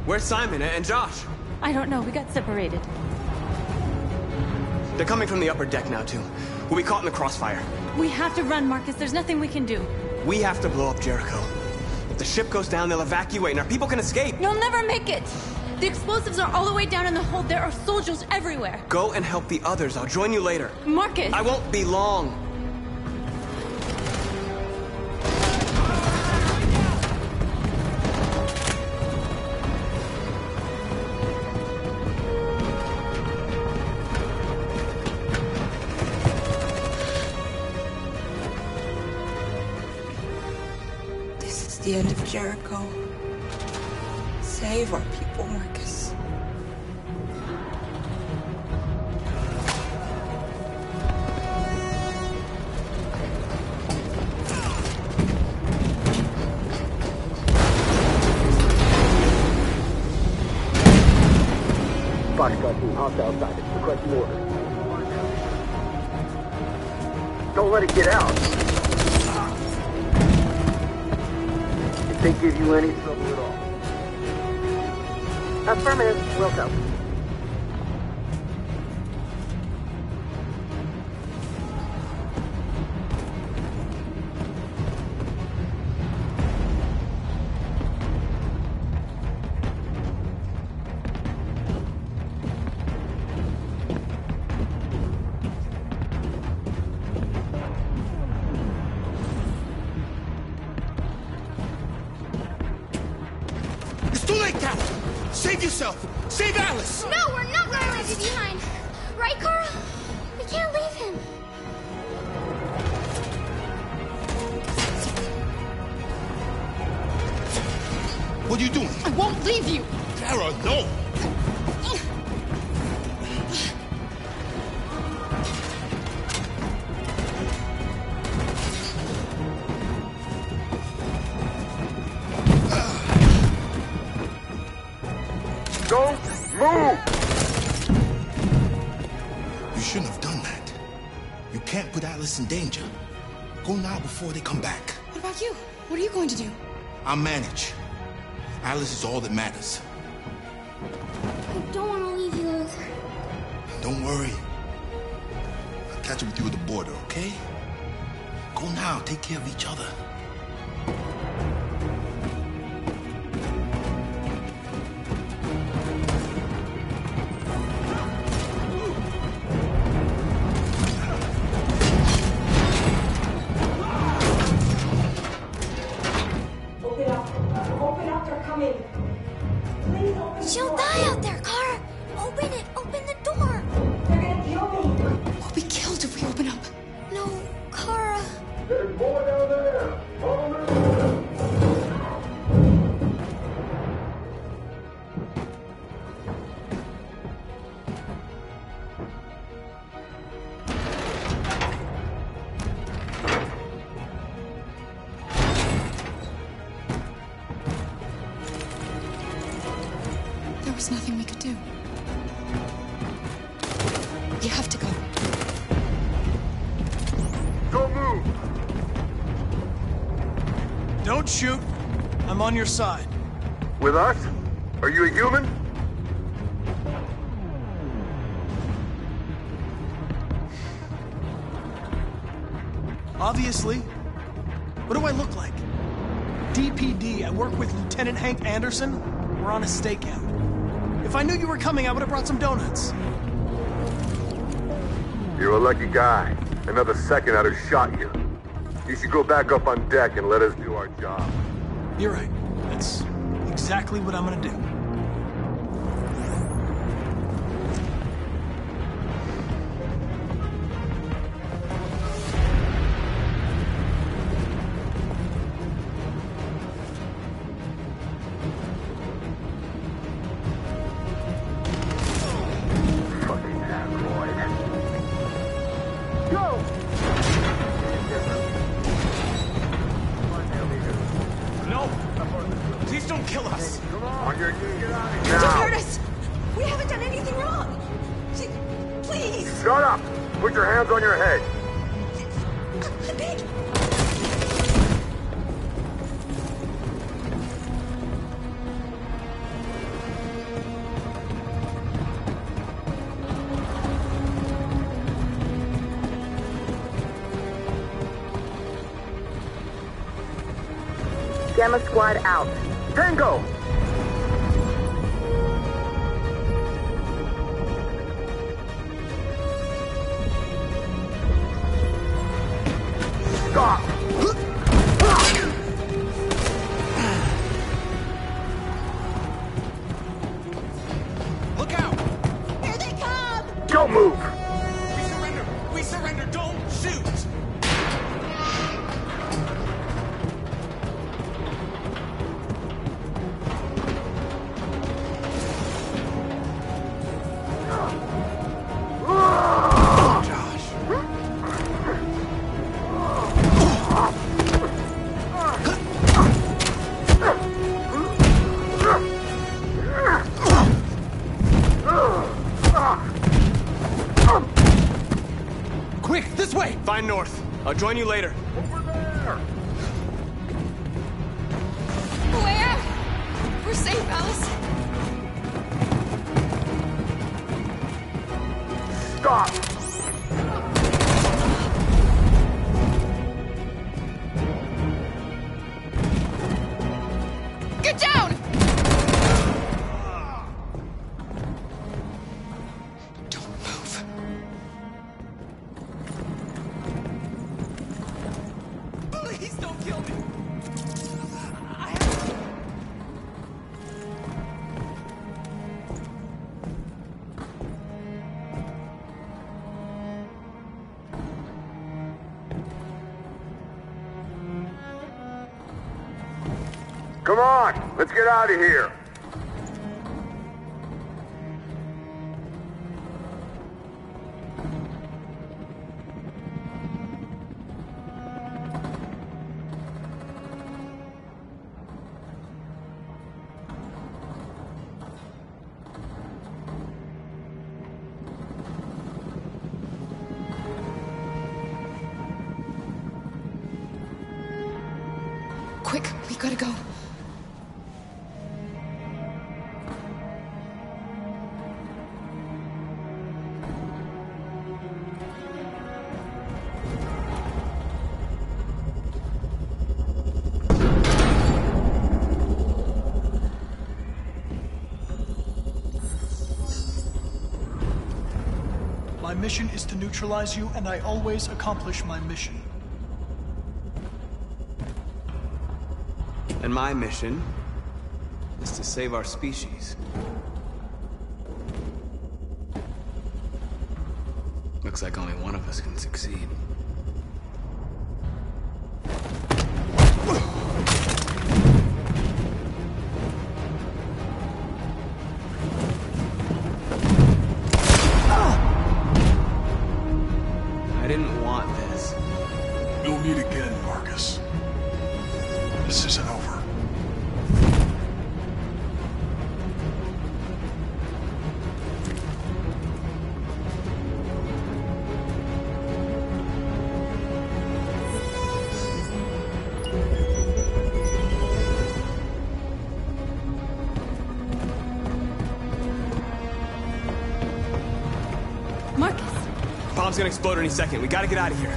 Where's Simon and Josh? I don't know. We got separated. They're coming from the upper deck now, too. We'll be caught in the crossfire. We have to run, Marcus. There's nothing we can do. We have to blow up Jericho. If the ship goes down, they'll evacuate and our people can escape. You'll never make it! The explosives are all the way down in the hold. There are soldiers everywhere. Go and help the others. I'll join you later. Marcus! I won't be long. This is the end of Jericho. Save our people, Marcus. Foxtrot team, hostile sighted. Requesting order. Don't let it get out. If they give you any trouble at all. Affirmative. Welcome. It's too late, Cal! Save yourself! Save Alice! No, we're not gonna leave you behind. Right, Kara? We can't leave him. What are you doing? I won't leave you! Kara, no! Don't move! You shouldn't have done that. You can't put Alice in danger. Go now before they come back. What about you? What are you going to do? I'll manage. Alice is all that matters. I don't want to leave you, Luther. Don't worry. I'll catch up with you at the border, okay? Go now. Take care of each other. She'll die out there, Kara! Open it! Open the door! They're gonna kill me! We'll be killed if we open up. No, Kara. There's more down there! Follow me! There was nothing we could do. You have to go. Don't move! Don't shoot. I'm on your side. With us? Are you a human? Obviously. What do I look like? DPD, I work with Lieutenant Hank Anderson. We're on a stakeout. If I knew you were coming, I would have brought some donuts. You're a lucky guy. Another second I'd have shot you. You should go back up on deck and let us do our job. You're right. That's exactly what I'm gonna do. Don't hurt us! We haven't done anything wrong! Please! Shut up! Put your hands on your head! Gamma Squad out. Tango! Stop! Look out! Here they come! Don't move! We surrender! We surrender! Don't shoot! Quick, this way! Find north. I'll join you later. Where? We're safe, Alice. Stop! Get down! Don't move. Please don't kill me! on, let's get out of here. Quick, we gotta go. My mission is to neutralize you, and I always accomplish my mission. And my mission is to save our species. Looks like only one of us can succeed. I didn't want this. We'll meet again, Marcus. This isn't over. Marcus! Bomb's gonna explode any second. We gotta get out of here.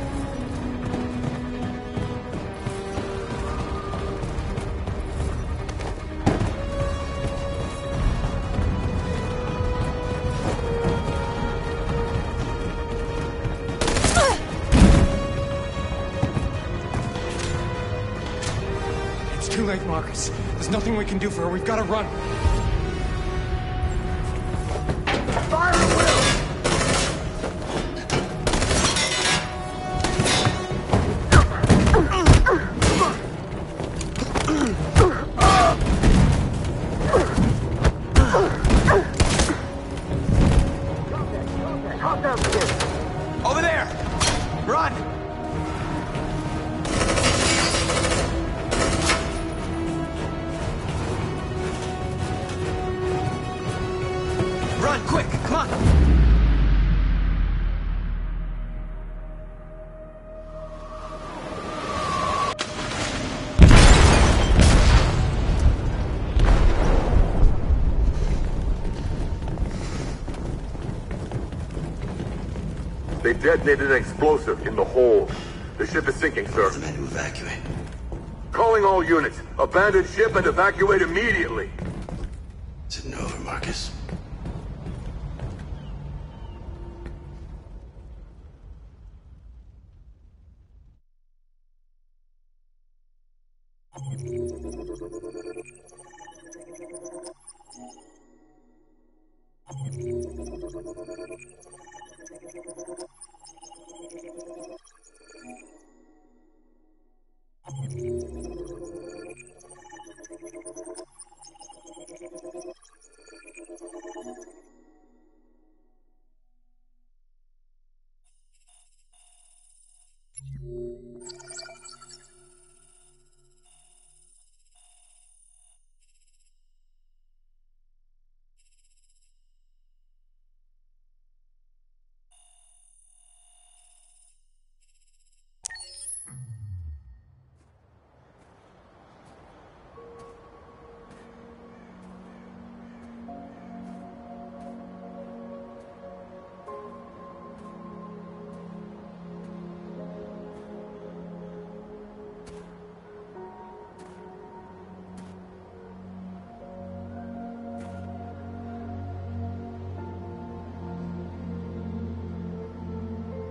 It's too late, Marcus. There's nothing we can do for her. We've got to run. Over there! Run! Run, quick! Come on! They detonated an explosive in the hold. The ship is sinking, sir. The men to evacuate. Calling all units. Abandon ship and evacuate immediately. It's an over, Marcus.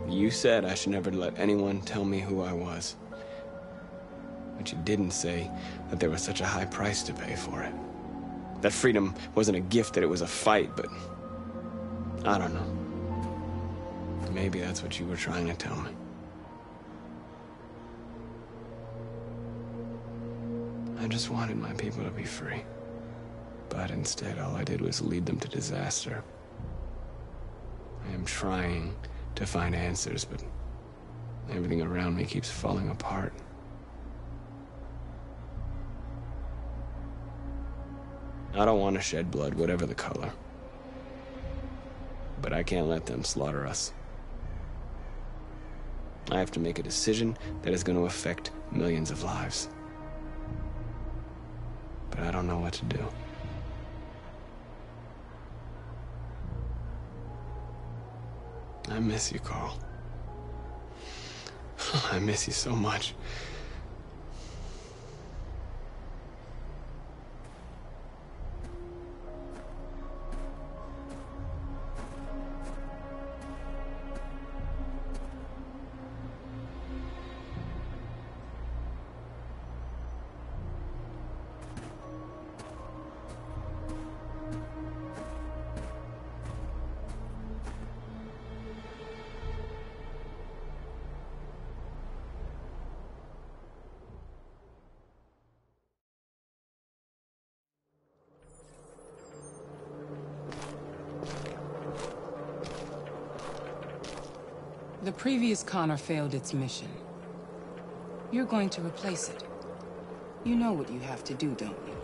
You said I should never let anyone tell me who I was. But you didn't say that there was such a high price to pay for it. That freedom wasn't a gift, that it was a fight, but I don't know. Maybe that's what you were trying to tell me. I just wanted my people to be free. But instead, all I did was lead them to disaster. I am trying to find answers, but everything around me keeps falling apart. I don't want to shed blood, whatever the color. But I can't let them slaughter us. I have to make a decision that is going to affect millions of lives. But I don't know what to do. I miss you, Carl. I miss you so much. The previous Connor failed its mission. You're going to replace it. You know what you have to do, don't you?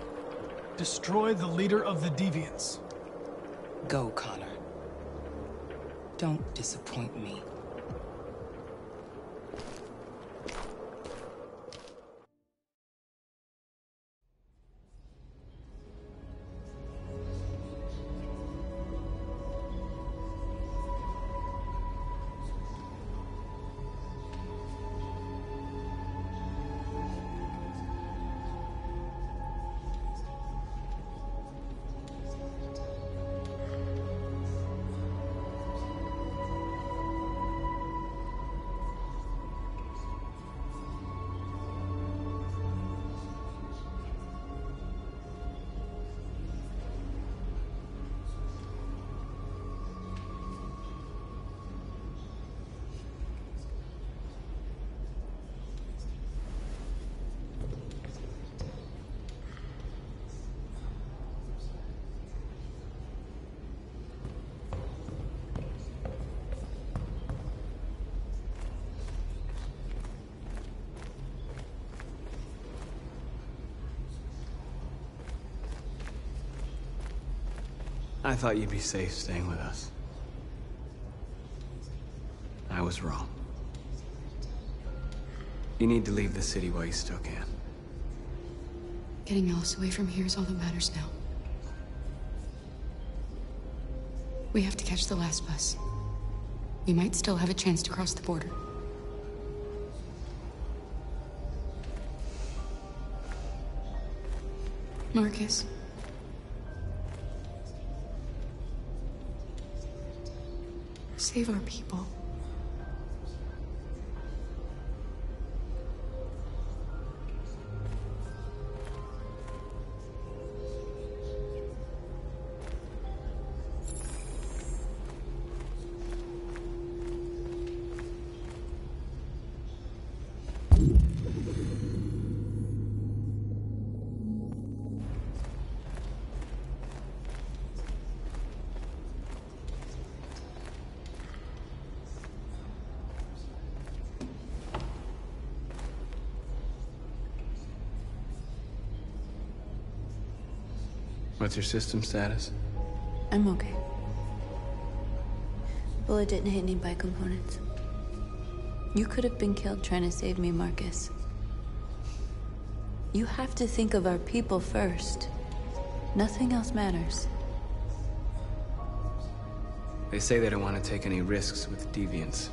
Destroy the leader of the Deviants. Go, Connor. Don't disappoint me. I thought you'd be safe staying with us. I was wrong. You need to leave the city while you still can. Getting Alice away from here is all that matters now. We have to catch the last bus. We might still have a chance to cross the border. Marcus. Save our people. What's your system status? I'm okay. Bullet didn't hit any bicomponents. You could have been killed trying to save me, Marcus. You have to think of our people first. Nothing else matters. They say they don't want to take any risks with deviants.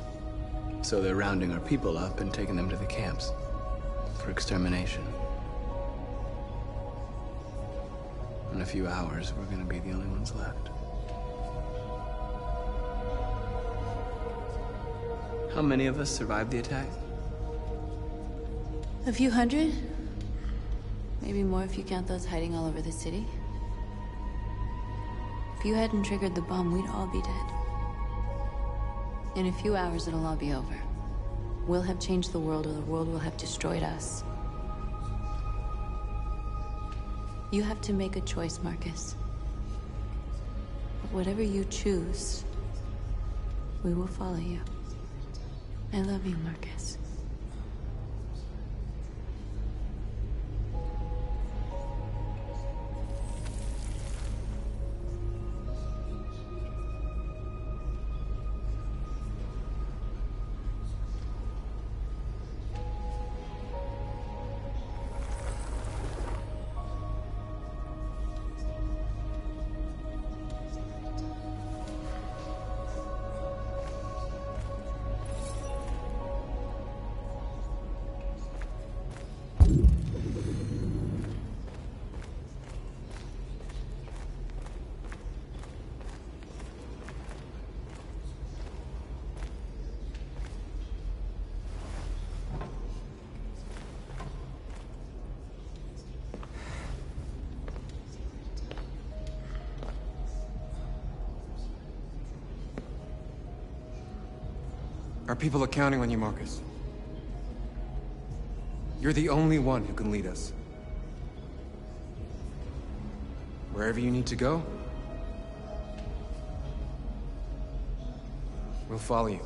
So they're rounding our people up and taking them to the camps for extermination. In a few hours, we're gonna be the only ones left. How many of us survived the attack? A few hundred? Maybe more if you count those hiding all over the city. If you hadn't triggered the bomb, we'd all be dead. In a few hours, it'll all be over. We'll have changed the world, or the world will have destroyed us. You have to make a choice, Marcus. But whatever you choose, we will follow you. I love you, Marcus. Our people are counting on you, Marcus. You're the only one who can lead us. Wherever you need to go, we'll follow you.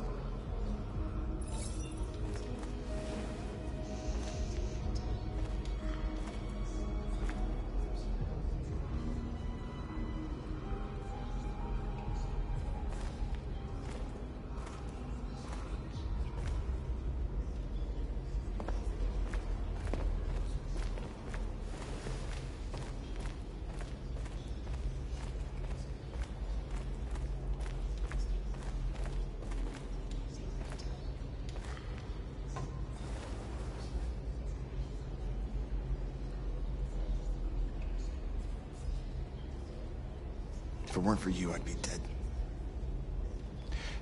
If it weren't for you, I'd be dead.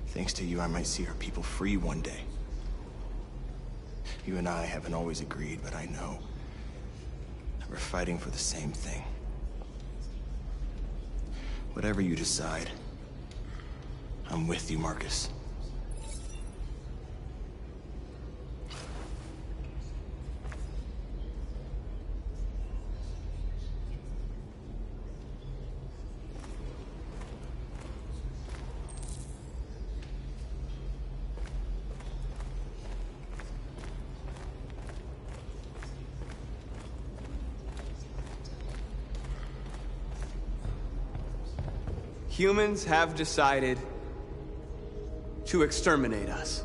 Thanks to you, I might see our people free one day. You and I haven't always agreed, but I know that we're fighting for the same thing. Whatever you decide, I'm with you, Marcus. Humans have decided to exterminate us.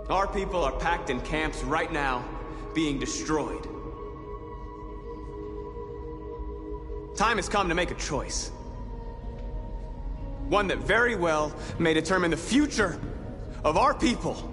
Our people are packed in camps right now, being destroyed. Time has come to make a choice. One that very well may determine the future of our people.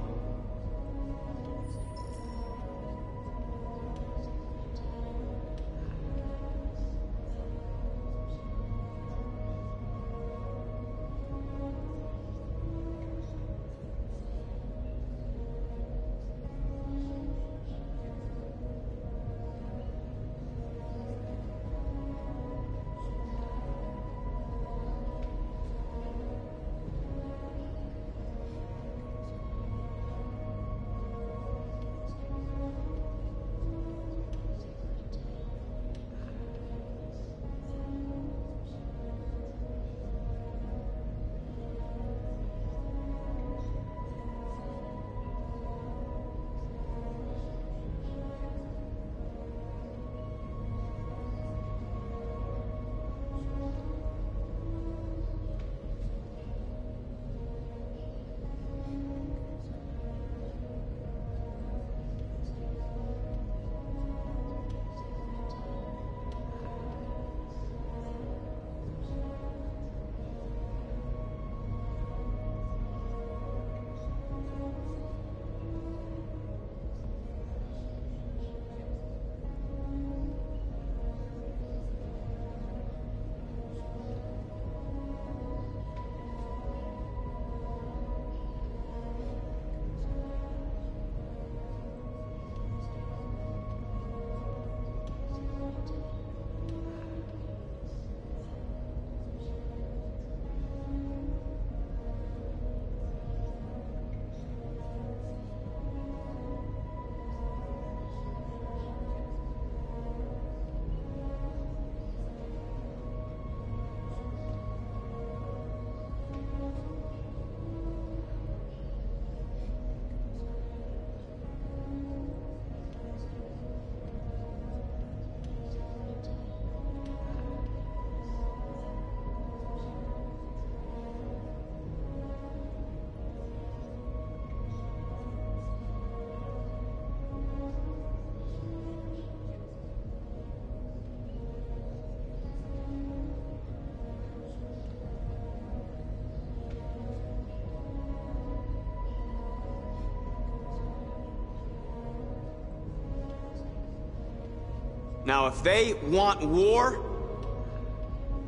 Now, if they want war,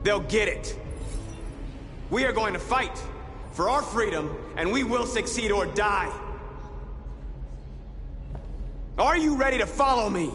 they'll get it. We are going to fight for our freedom, and we will succeed or die. Are you ready to follow me?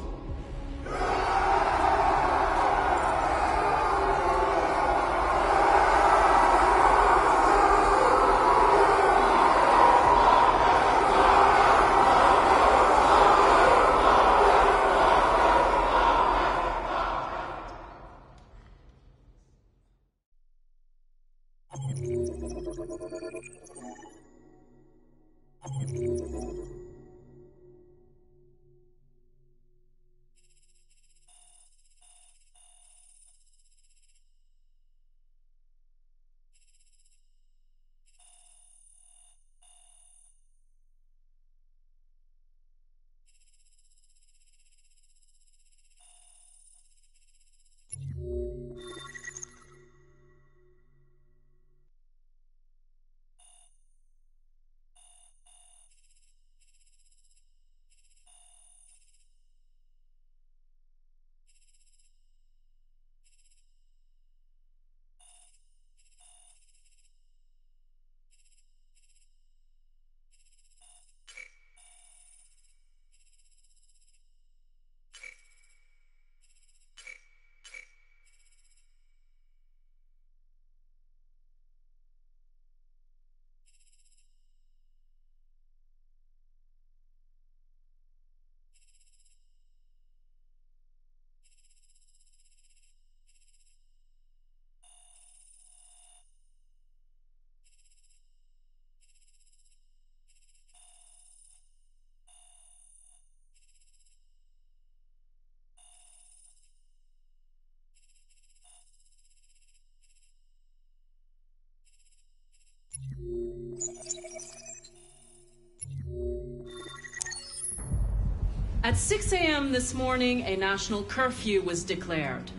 At 6 a.m. this morning, a national curfew was declared.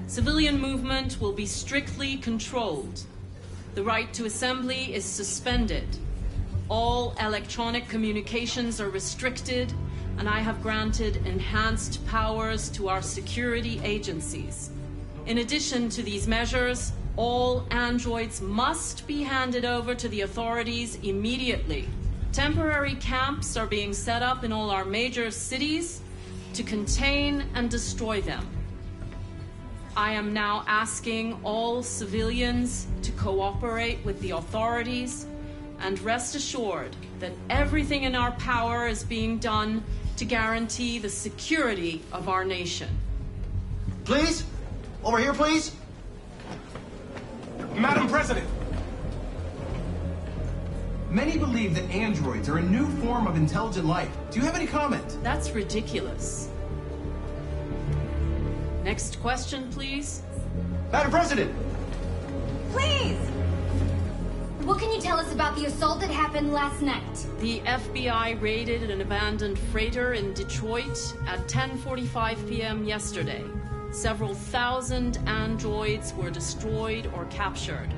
Civilian movement will be strictly controlled. The right to assembly is suspended. All electronic communications are restricted, and I have granted enhanced powers to our security agencies. In addition to these measures, all androids must be handed over to the authorities immediately. Temporary camps are being set up in all our major cities to contain and destroy them. I am now asking all civilians to cooperate with the authorities and rest assured that everything in our power is being done to guarantee the security of our nation. Please? Over here, please? Madam President! Many believe that androids are a new form of intelligent life. Do you have any comment? That's ridiculous. Next question, please. Madam President! Please! What can you tell us about the assault that happened last night? The FBI raided an abandoned freighter in Detroit at 10:45 p.m. yesterday. Several thousand androids were destroyed or captured.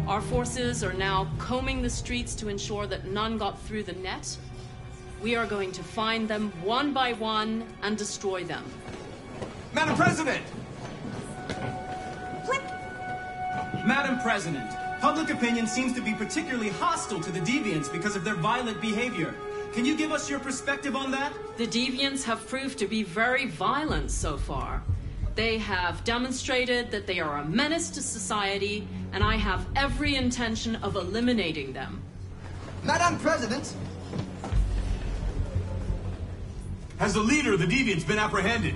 Our forces are now combing the streets to ensure that none got through the net. We are going to find them one by one and destroy them. Madam President! Madam President, public opinion seems to be particularly hostile to the Deviants because of their violent behavior. Can you give us your perspective on that? The Deviants have proved to be very violent so far. They have demonstrated that they are a menace to society, and I have every intention of eliminating them. Madam President! Has the leader of the Deviants been apprehended?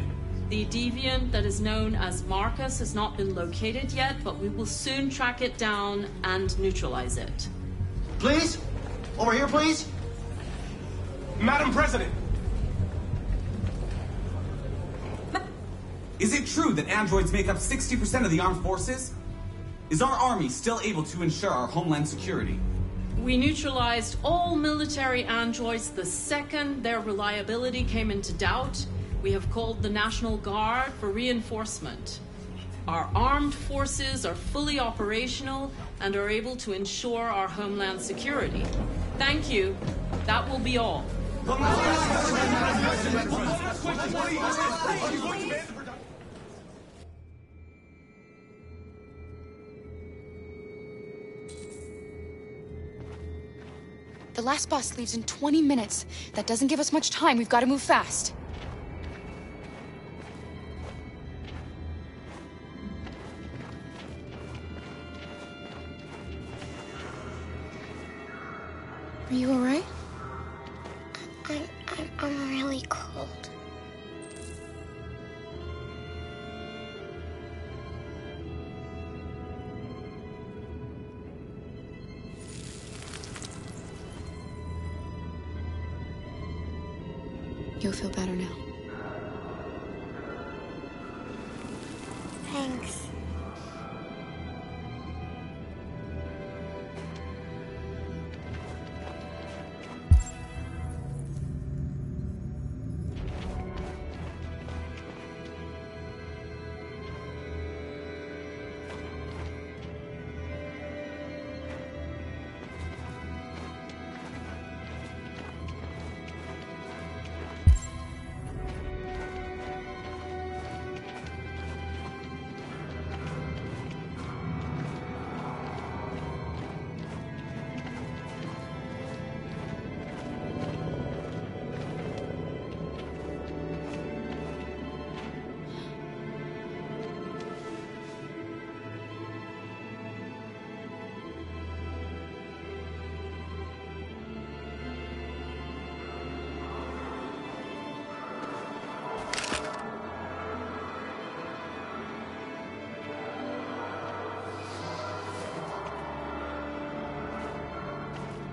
The Deviant that is known as Marcus has not been located yet, but we will soon track it down and neutralize it. Please? Over here, please? Madam President! Is it true that androids make up 60% of the armed forces? Is our army still able to ensure our homeland security? We neutralized all military androids the second their reliability came into doubt. We have called the National Guard for reinforcement. Our armed forces are fully operational and are able to ensure our homeland security. Thank you. That will be all. The last bus leaves in 20 minutes. That doesn't give us much time. We've got to move fast. Are you all right? I'm really cold. You'll feel better now. Thanks.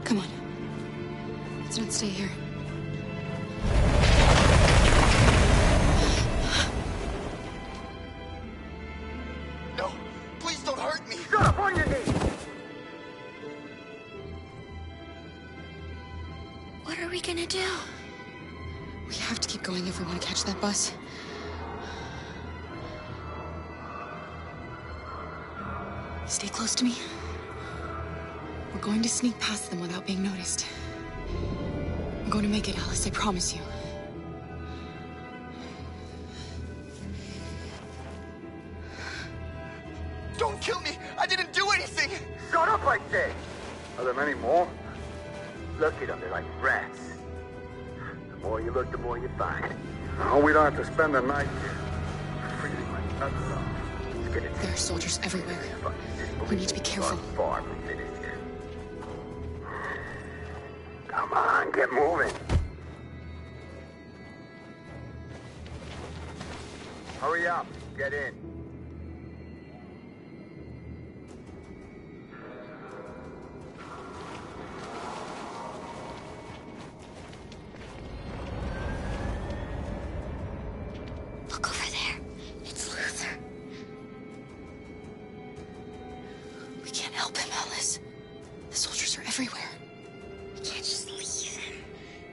Come on. Let's not stay here. No, please don't hurt me. Shut up, on your knees. What are we gonna do? We have to keep going if we want to catch that bus. Stay close to me. We're going to sneak past them without being noticed. We're going to make it, Alice, I promise you. Don't kill me! I didn't do anything! Shut up, I say! Are there many more? Look at them, they're like rats. The more you look, the more you find. Oh, we don't have to spend the night freezing my nuts off. There are soldiers everywhere. We need to be careful. Far from finished. Come on, get moving. Hurry up, get in. Look over there. It's Luther. We can't help him, Alice. The soldiers are everywhere. We can't just leave him.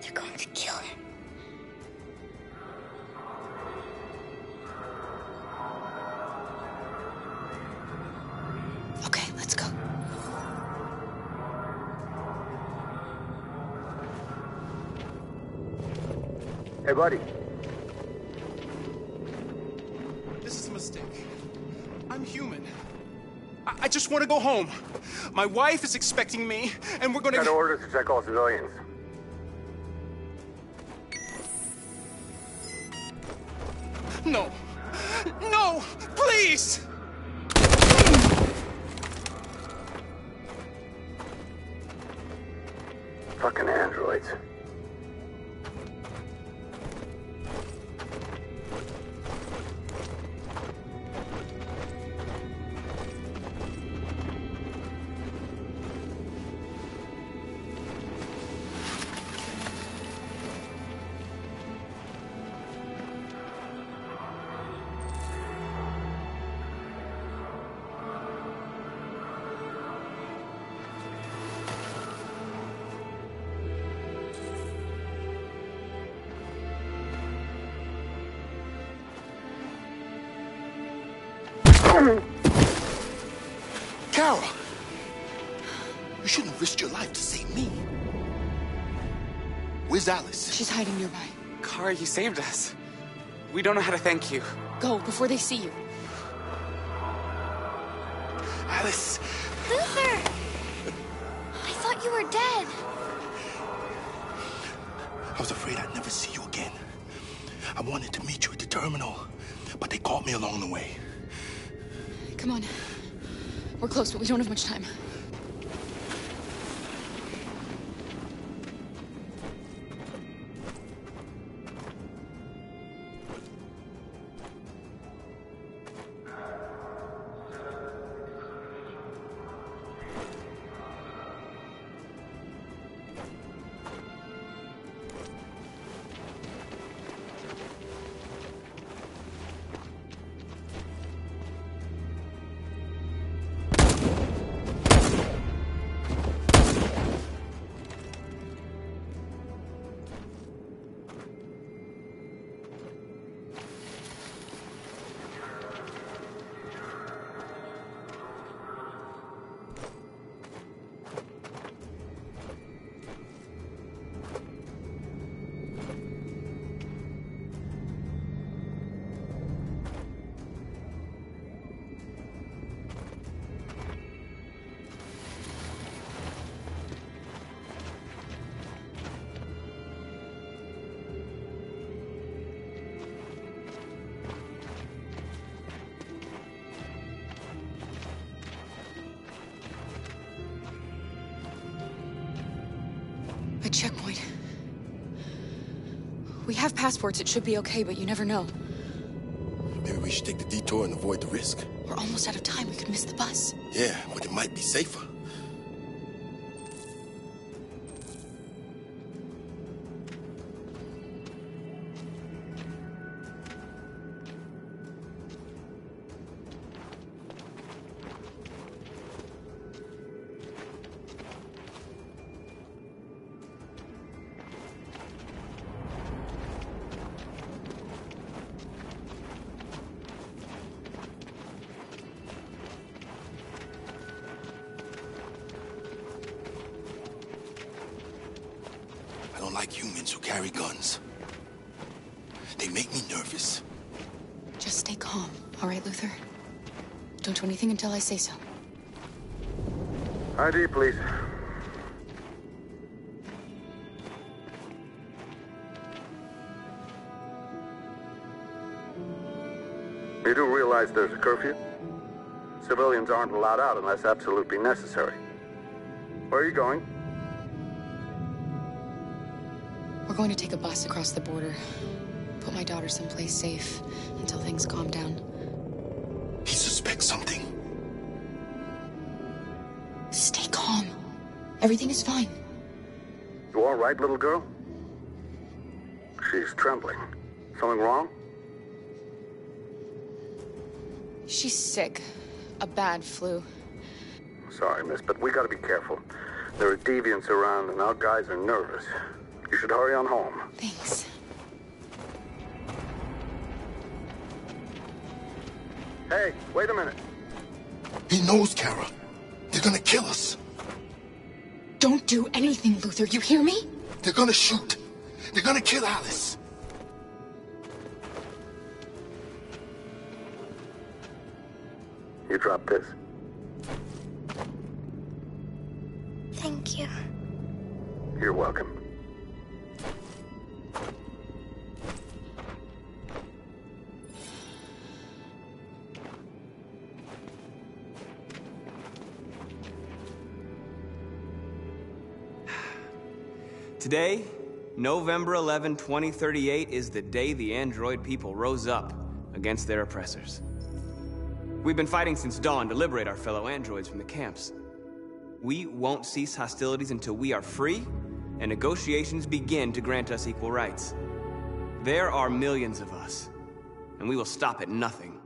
They're going to kill him. Okay, let's go. Hey, buddy. This is a mistake. I'm human. I just want to go home. My wife is expecting me, and we're gonna... Got orders to check all civilians. No. No! Please! Fucking androids. Kara! You shouldn't have risked your life to save me. Where's Alice? She's hiding nearby. Kara, you saved us. We don't know how to thank you. Go, before they see you. Alice! Luther! I thought you were dead. I was afraid I'd never see you again. I wanted to meet you at the terminal, but they caught me along the way. Come on. We're close, but we don't have much time. A checkpoint. We have passports, it should be okay, but you never know. Maybe we should take the detour and avoid the risk. We're almost out of time, we could miss the bus. Yeah, but it might be safer. I don't like humans who carry guns. They make me nervous. Just stay calm, all right, Luther? Don't do anything until I say so. ID, please. You do realize there's a curfew? Civilians aren't allowed out unless absolutely necessary. Where are you going? We're going to take a bus across the border. Put my daughter someplace safe until things calm down. He suspects something. Stay calm. Everything is fine. You all right, little girl? She's trembling. Something wrong? She's sick. A bad flu. Sorry, miss, but we gotta be careful. There are deviants around and our guys are nervous. You should hurry on home. Thanks. Hey, wait a minute. He knows, Kara. They're gonna kill us. Don't do anything, Luther. You hear me? They're gonna shoot. They're gonna kill Alice. You drop this. Thank you. You're welcome. Today, November 11, 2038, is the day the android people rose up against their oppressors. We've been fighting since dawn to liberate our fellow androids from the camps. We won't cease hostilities until we are free and negotiations begin to grant us equal rights. There are millions of us, and we will stop at nothing.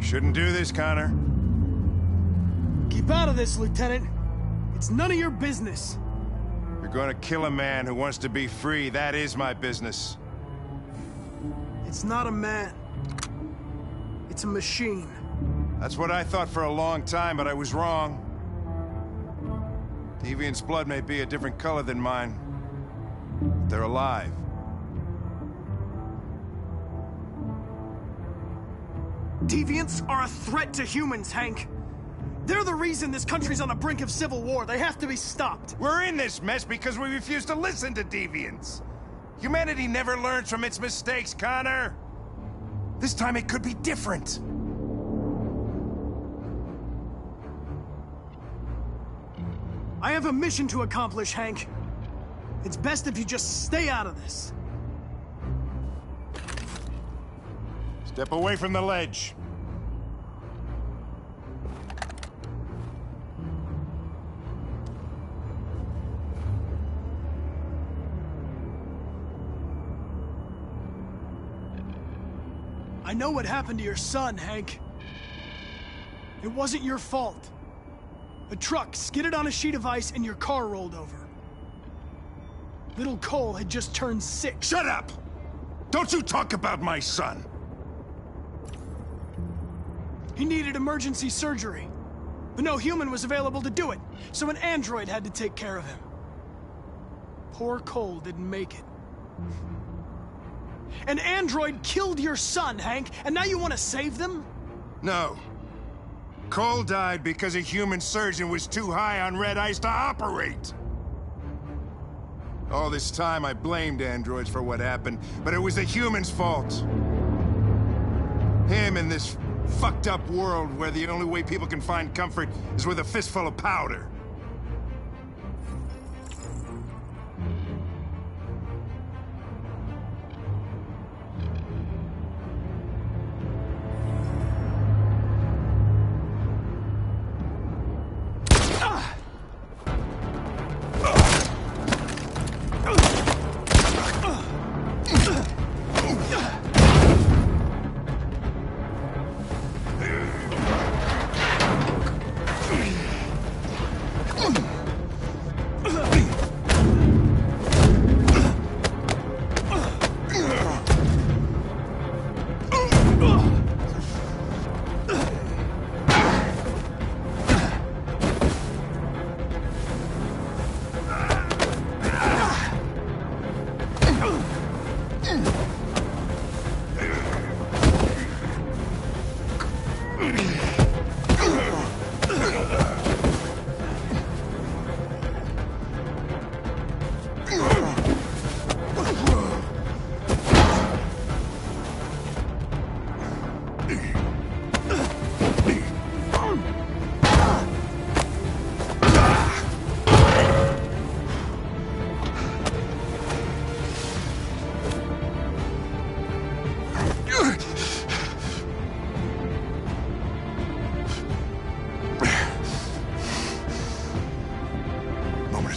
Shouldn't do this, Connor. Keep out of this, Lieutenant. It's none of your business. You're gonna kill a man who wants to be free. That is my business. It's not a man. It's a machine. That's what I thought for a long time, but I was wrong. Deviant's blood may be a different color than mine. But they're alive. Deviants are a threat to humans, Hank. They're the reason this country's on the brink of civil war. They have to be stopped. We're in this mess because we refuse to listen to deviants. Humanity never learns from its mistakes, Connor. This time it could be different. I have a mission to accomplish, Hank. It's best if you just stay out of this. Step away from the ledge. I know what happened to your son, Hank. It wasn't your fault. A truck skidded on a sheet of ice and your car rolled over. Little Cole had just turned 6. Shut up! Don't you talk about my son! He needed emergency surgery, but no human was available to do it, so an android had to take care of him. Poor Cole didn't make it. An android killed your son, Hank, and now you want to save them? No. Cole died because a human surgeon was too high on red ice to operate. All this time I blamed androids for what happened, but it was the humans' fault. Him in this fucked up world where the only way people can find comfort is with a fistful of powder.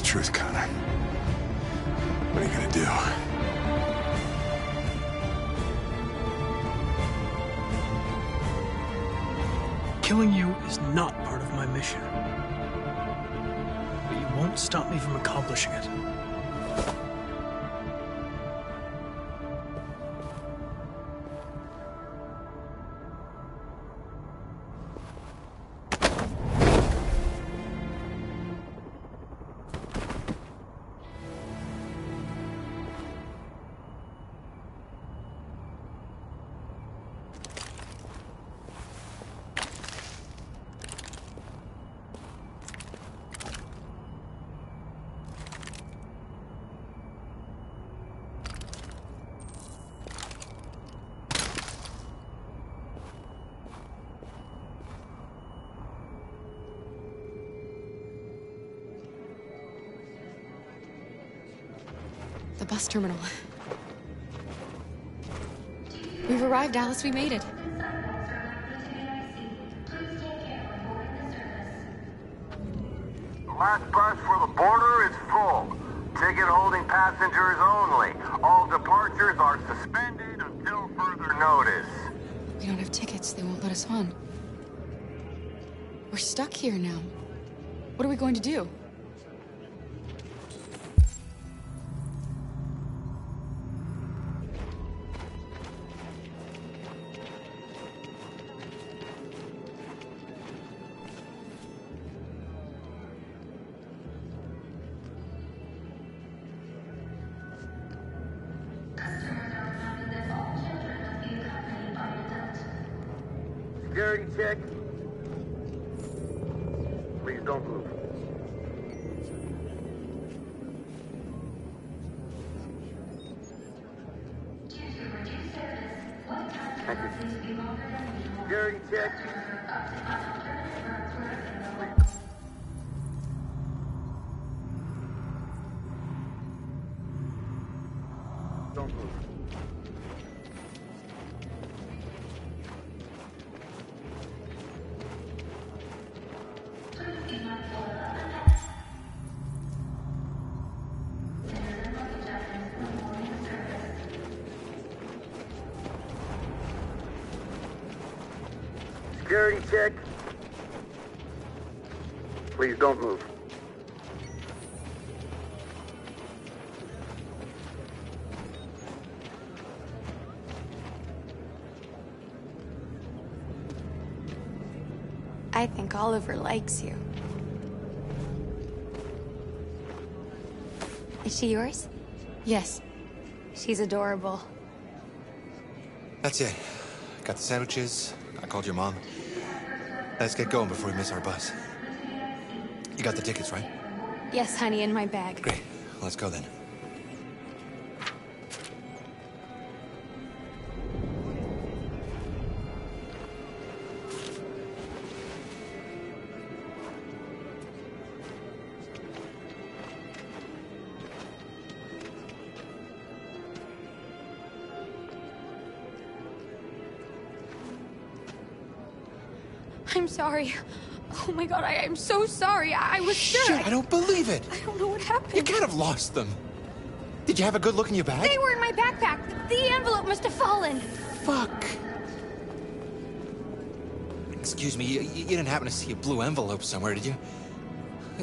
Truth, Connor. What are you gonna do? Killing you is not part of my mission. But you won't stop me from accomplishing it. The bus terminal. We've arrived, Alice. We made it. The last bus for the border is full. Ticket holding passengers only. All departures are suspended until further notice. We don't have tickets. They won't let us on. We're stuck here now. What are we going to do? Security check. Please don't move. Thank you. Security check. Don't move. Security check. Please don't move. I think Oliver likes you. Is she yours? Yes. She's adorable. That's it. Got the sandwiches. I called your mom. Let's get going before we miss our bus. You got the tickets, right? Yes, honey, in my bag. Great. Let's go then. I'm sorry. Oh my god, I'm so sorry. I was sure. Shit, I don't believe it. I don't know what happened. You can't have lost them. Did you have a good look in your bag? They were in my backpack. The envelope must have fallen. Fuck. Excuse me, you didn't happen to see a blue envelope somewhere, did you?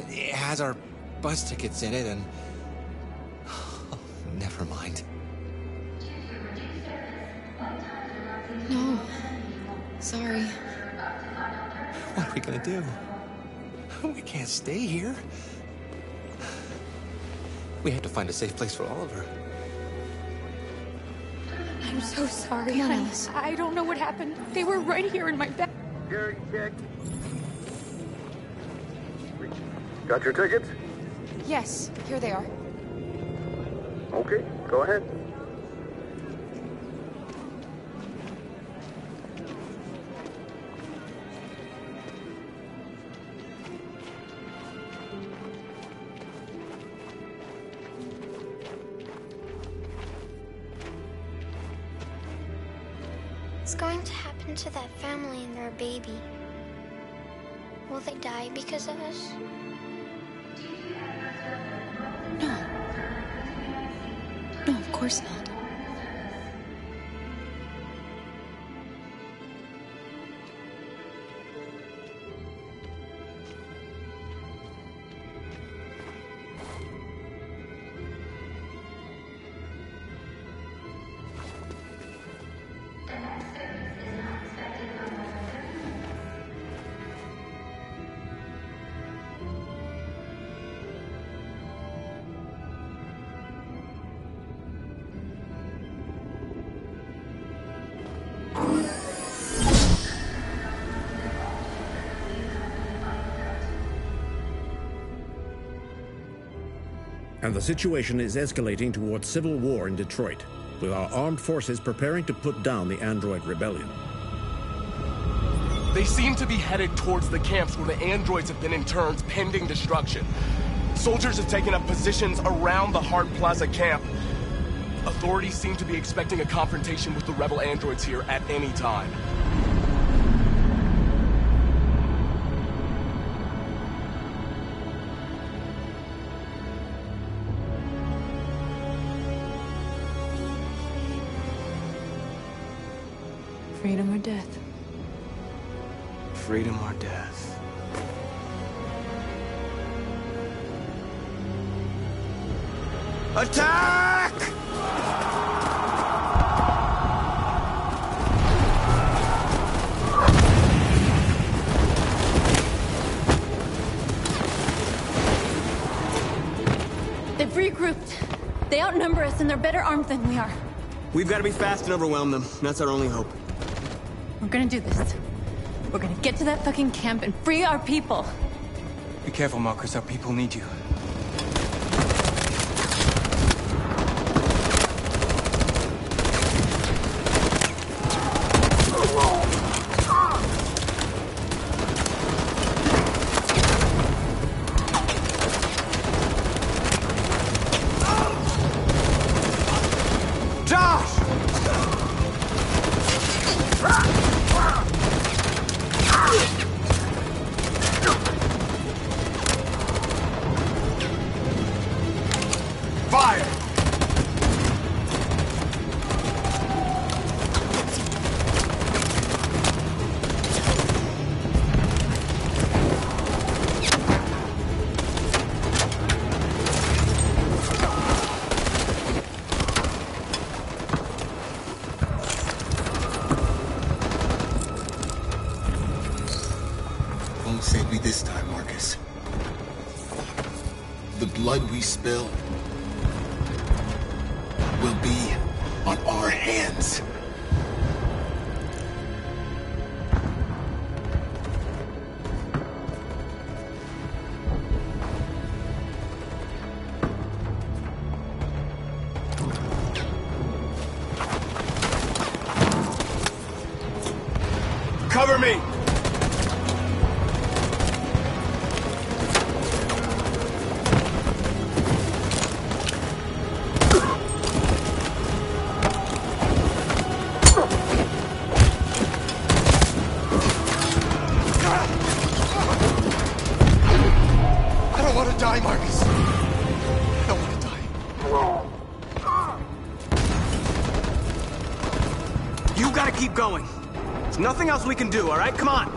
It has our bus tickets in it and... Oh, never mind. No. Sorry. What are we gonna do? We can't stay here. We have to find a safe place for Oliver. I'm so sorry, Come on, honey. Alice. I don't know what happened. They were right here in my bag. Security check. Got your tickets? Yes, here they are. Okay, go ahead. What's going to happen to that family and their baby? Will they die because of us? No. No, of course not. And the situation is escalating towards civil war in Detroit, with our armed forces preparing to put down the android rebellion. They seem to be headed towards the camps where the androids have been interned pending destruction. Soldiers have taken up positions around the Hart Plaza camp. Authorities seem to be expecting a confrontation with the rebel androids here at any time. Freedom or death. Freedom or death. Attack! They've regrouped. They outnumber us and they're better armed than we are. We've got to be fast and overwhelm them. That's our only hope. We're gonna do this. We're gonna get to that fucking camp and free our people. Be careful, Marcus. Our people need you. Won't save me this time, Marcus. The blood we spill will be on our hands. Cover me! I don't want to die, Marcus. I don't want to die. You gotta keep going. There's nothing else we can do, all right? Come on.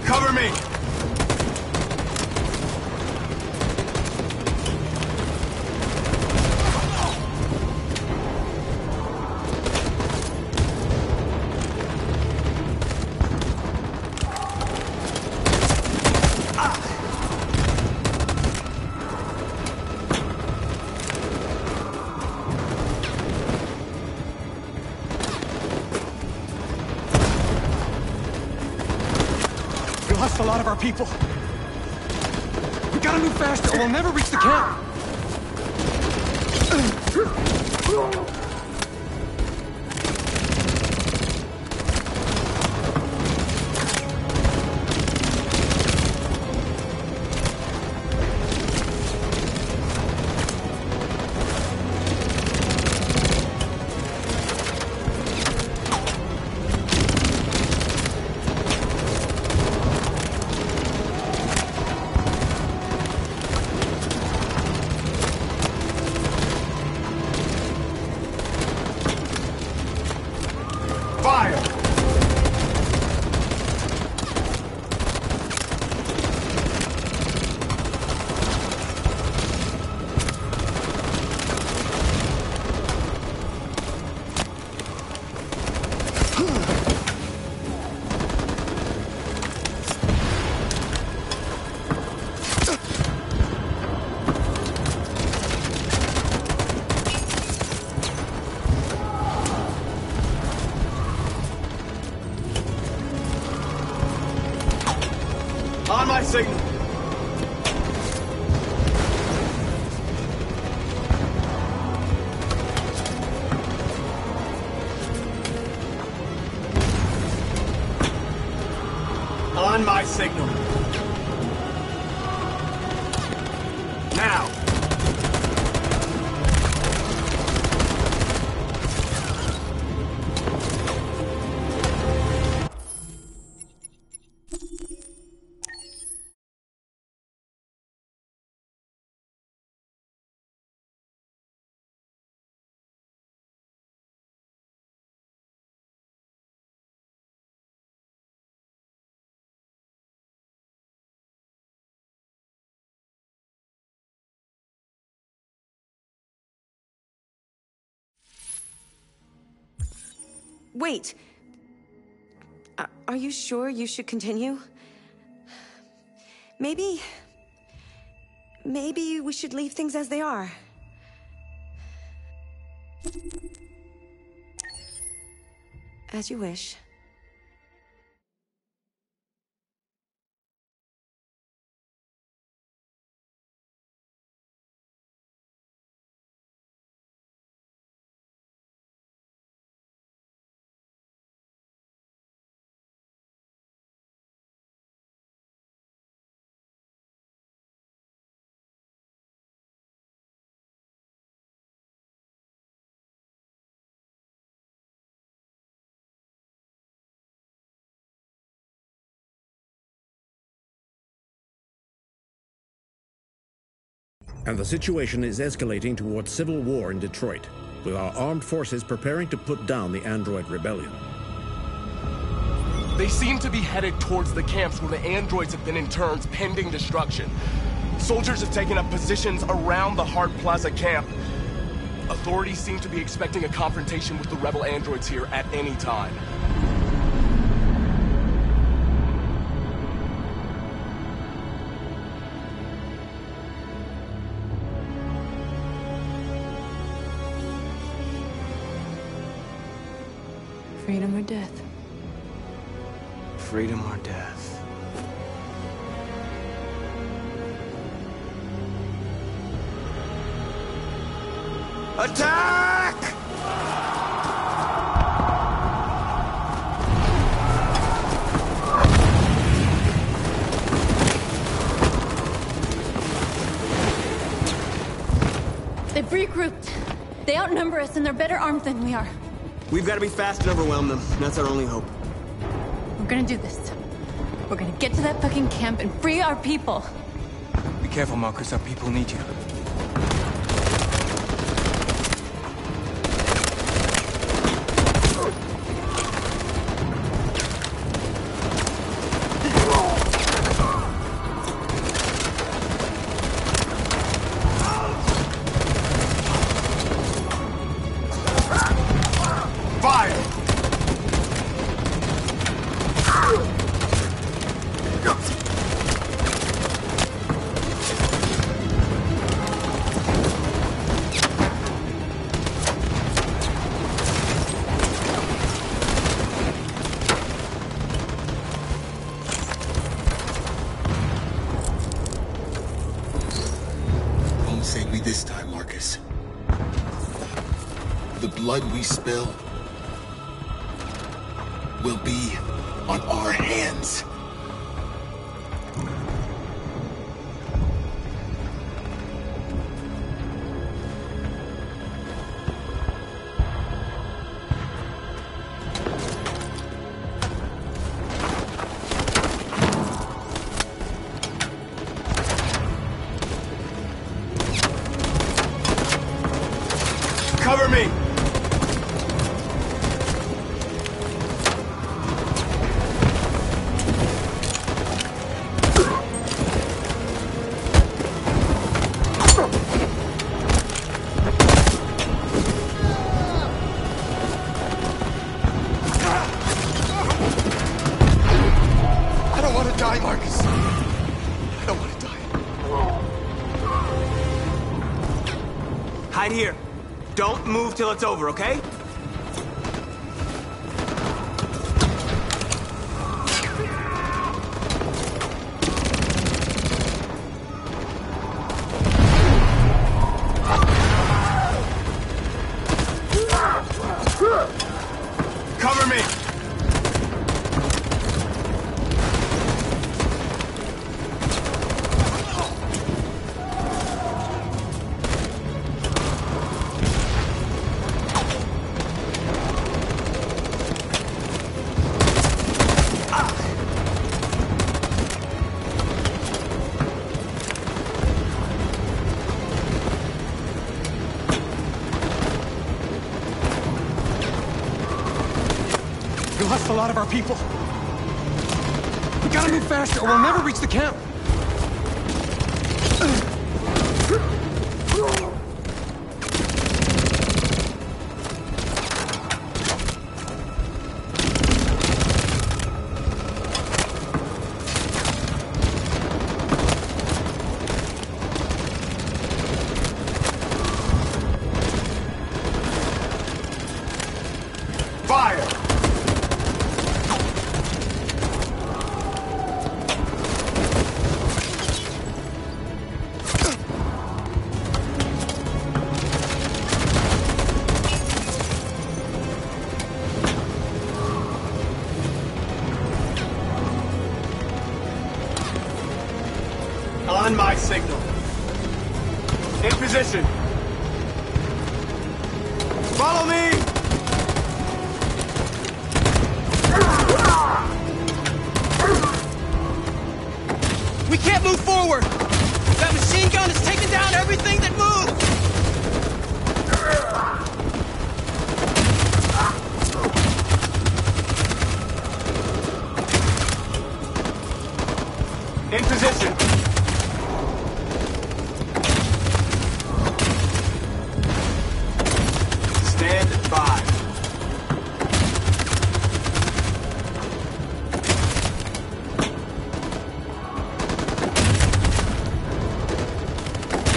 Cover me! We lost a lot of our people. We gotta move faster or we'll never reach the camp. buy signal. Now! Wait. Are you sure you should continue? Maybe we should leave things as they are. As you wish. And the situation is escalating towards civil war in Detroit, with our armed forces preparing to put down the Android rebellion. They seem to be headed towards the camps where the androids have been interned pending destruction. Soldiers have taken up positions around the Hart Plaza camp. Authorities seem to be expecting a confrontation with the rebel androids here at any time. Freedom or death? Freedom or death? Attack! They've regrouped. They outnumber us and they're better armed than we are. We've got to be fast and overwhelm them. That's our only hope. We're gonna do this. We're gonna get to that fucking camp and free our people. Be careful, Marcus. Our people need you. This time, Marcus. The blood we spill will be on our hands. Cover me! I don't want to die, Marcus. I don't want to die. Hide here. Don't move till it's over, okay? Cover me! lost a lot of our people. We gotta move faster or we'll never reach the camp. On my signal. In position. Follow me! We can't move forward! That machine gun is taking down everything that moves! In position. Stand by.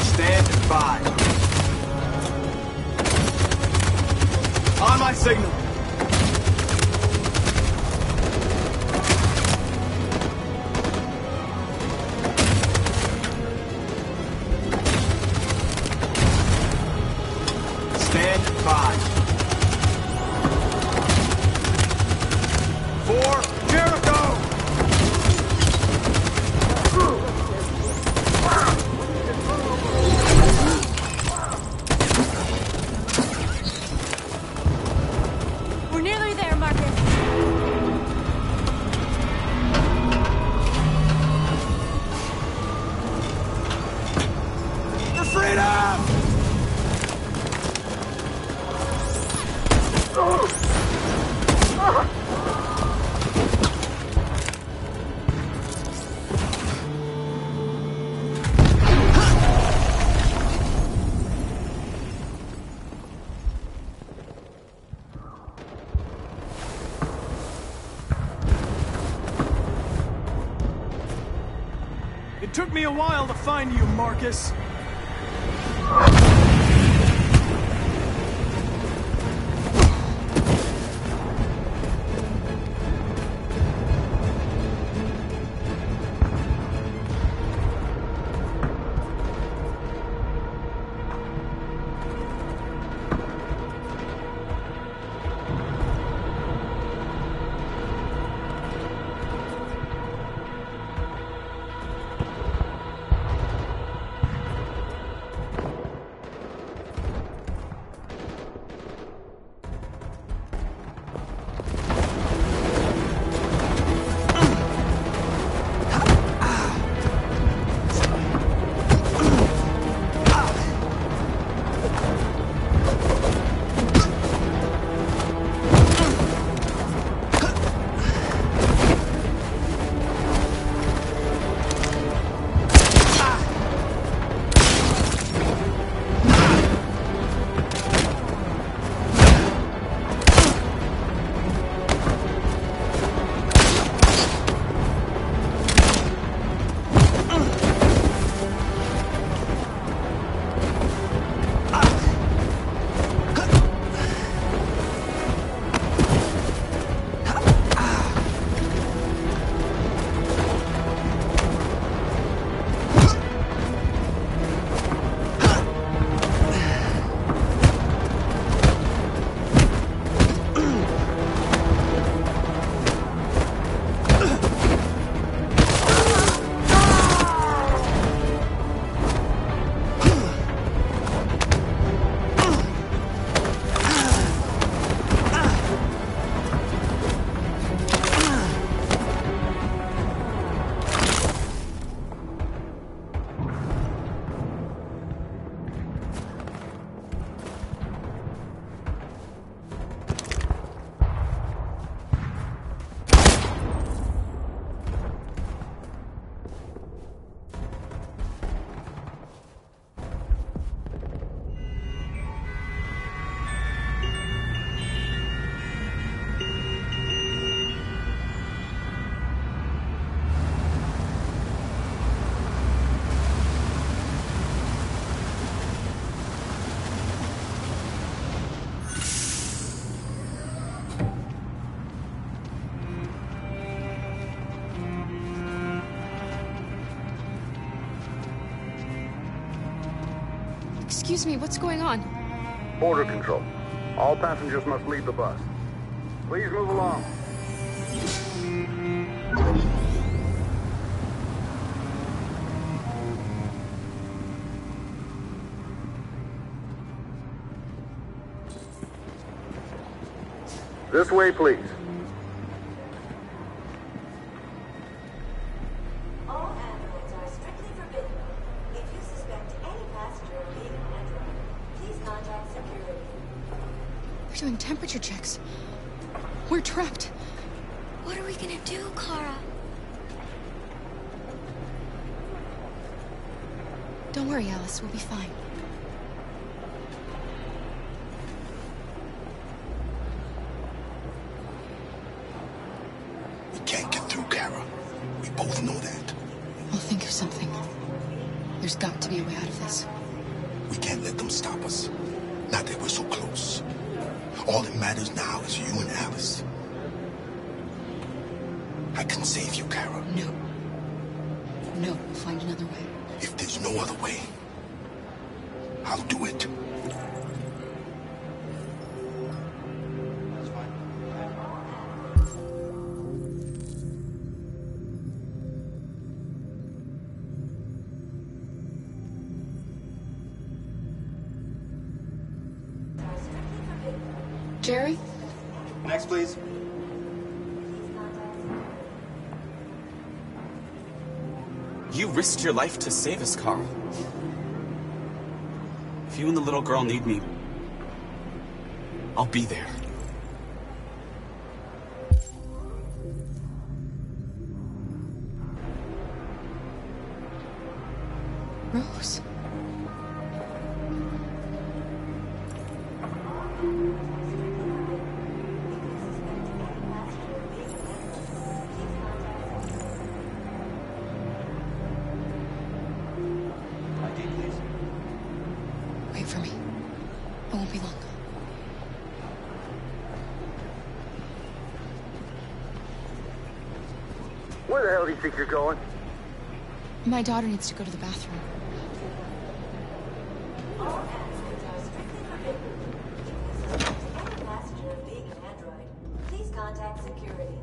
Stand by. On my signal. Stand by. For Jericho! We're nearly there, Marcus. For freedom! It took me a while to find you, Marcus. Excuse me, what's going on? Border control. All passengers must leave the bus. Please move along. This way, please. All androids are strictly forbidden. If you suspect any passenger of being an android, please contact security. They're doing temperature checks. We're trapped. What are we gonna do, Kara? Don't worry, Alice. We'll be fine. We can't get through, Kara. We both know that. I'll think of something. There's got to be a way out of this. We can't let them stop us. Not that we're so close. All that matters now is you and Alice. I can save you, Kara. No. No, we'll find another way. If there's no other way, I'll do it. Jerry? Next, please. You risked your life to save us, Carl. If you and the little girl need me, I'll be there. Rose. Wait for me. It won't be long. Where the hell do you think you're going? My daughter needs to go to the bathroom. All androids are strictly forbidden. If you suspect any passenger of being an android, please contact security.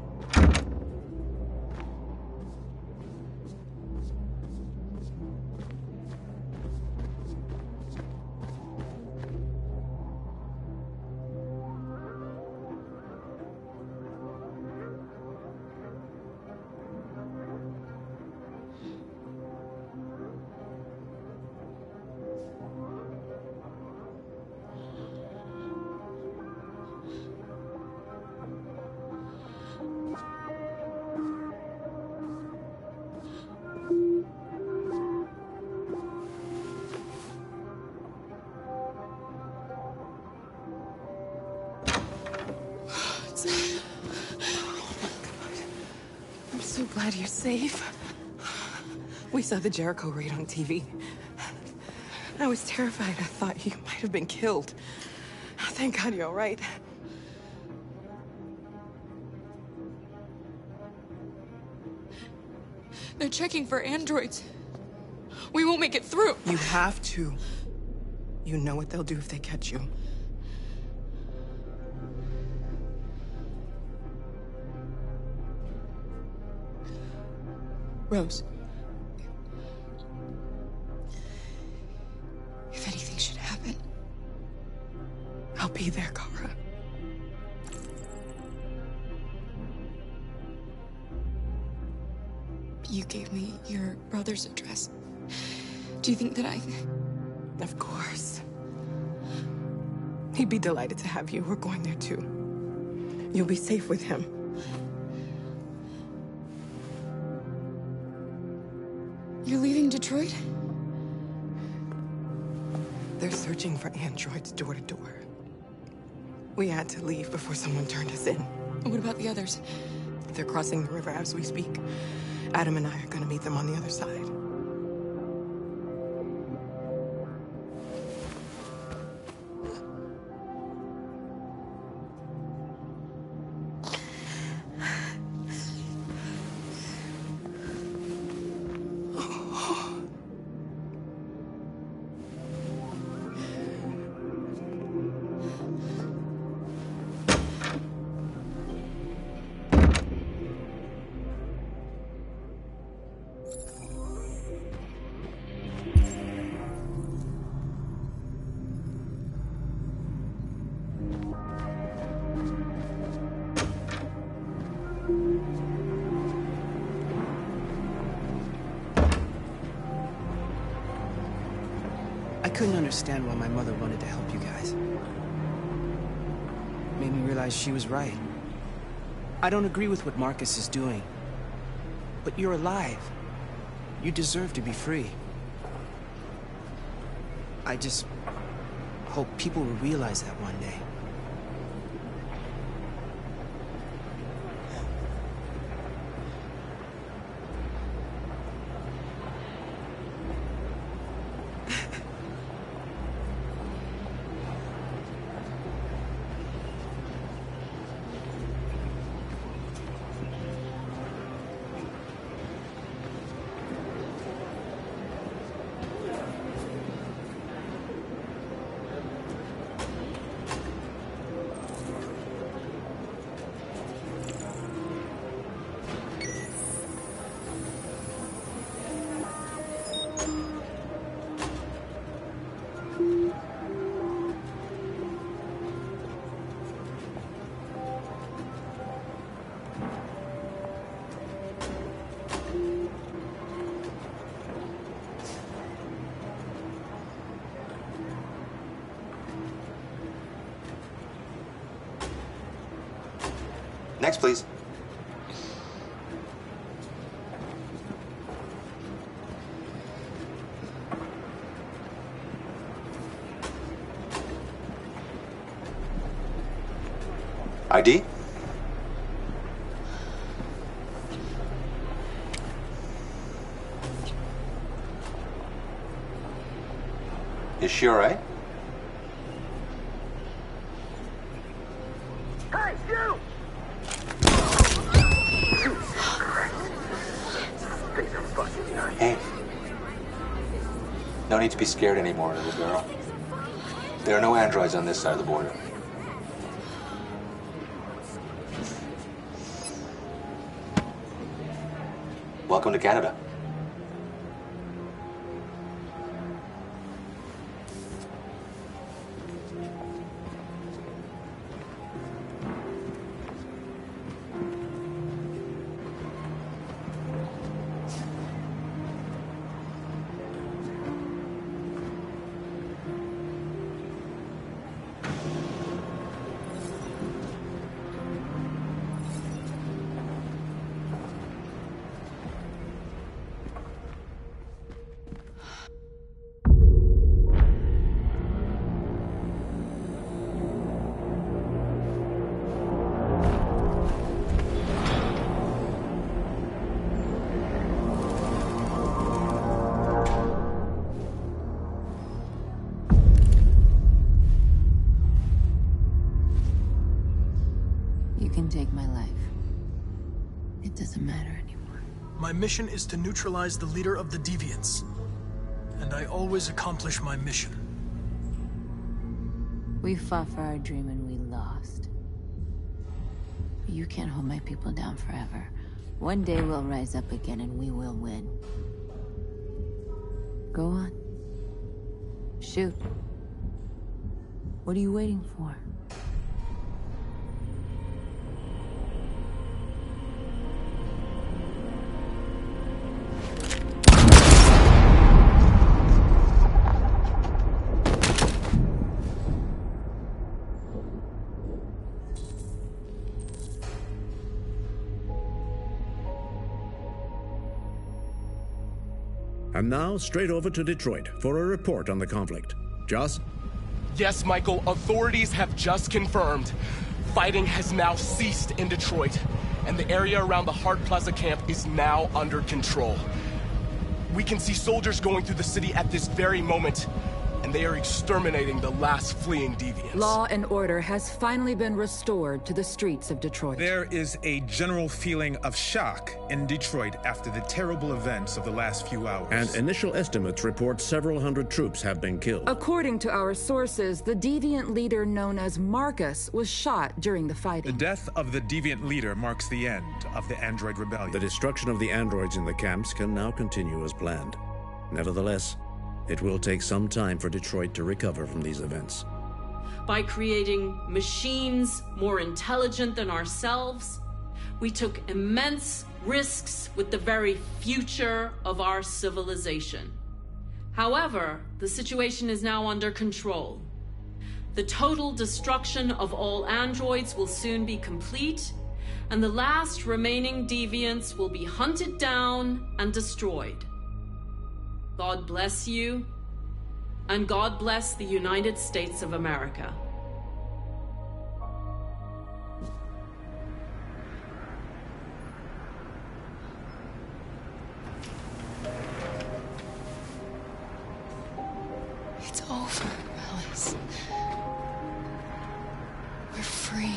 I'm so glad you're safe. We saw the Jericho raid on TV. I was terrified. I thought you might have been killed. Thank God you're all right. They're checking for androids. We won't make it through. You have to. You know what they'll do if they catch you. Rose. If anything should happen, I'll be there, Kara. You gave me your brother's address. Do you think that I... Of course. He'd be delighted to have you. We're going there too. You'll be safe with him. You're leaving Detroit? They're searching for androids door to door. We had to leave before someone turned us in. What about the others? They're crossing the river as we speak. Adam and I are gonna meet them on the other side. I couldn't understand why my mother wanted to help you guys. Made me realize she was right. I don't agree with what Marcus is doing. But you're alive. You deserve to be free. I just hope people will realize that one day. Next, please. ID? Is she all right? Hey, you! Hey. No need to be scared anymore, little girl. There are no androids on this side of the border. Welcome to Canada. You can take my life. It doesn't matter anymore. My mission is to neutralize the leader of the Deviants. And I always accomplish my mission. We fought for our dream and we lost. You can't hold my people down forever. One day we'll rise up again and we will win. Go on. Shoot. What are you waiting for? And now, straight over to Detroit for a report on the conflict. Joss? Yes, Michael, authorities have just confirmed fighting has now ceased in Detroit, and the area around the Hart Plaza camp is now under control. We can see soldiers going through the city at this very moment, and they are exterminating the last fleeing deviants. Law and order has finally been restored to the streets of Detroit. There is a general feeling of shock in Detroit after the terrible events of the last few hours. And initial estimates report several hundred troops have been killed. According to our sources, the deviant leader known as Marcus was shot during the fighting. The death of the deviant leader marks the end of the Android Rebellion. The destruction of the androids in the camps can now continue as planned. Nevertheless, it will take some time for Detroit to recover from these events. By creating machines more intelligent than ourselves, we took immense risks with the very future of our civilization. However, the situation is now under control. The total destruction of all androids will soon be complete, and the last remaining deviants will be hunted down and destroyed. God bless you, and God bless the United States of America. It's over, Alice. We're free.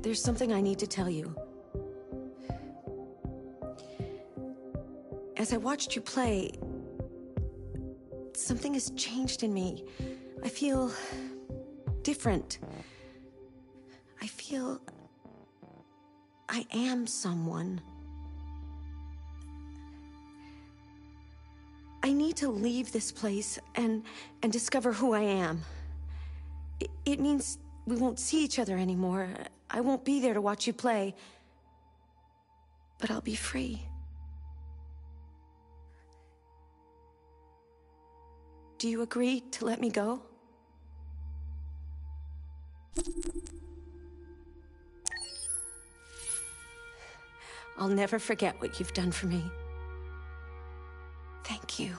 There's something I need to tell you. As I watched you play, something has changed in me. I feel different. I feel I am someone. I need to leave this place and discover who I am. It means we won't see each other anymore. I won't be there to watch you play. But I'll be free. Do you agree to let me go? I'll never forget what you've done for me. Thank you.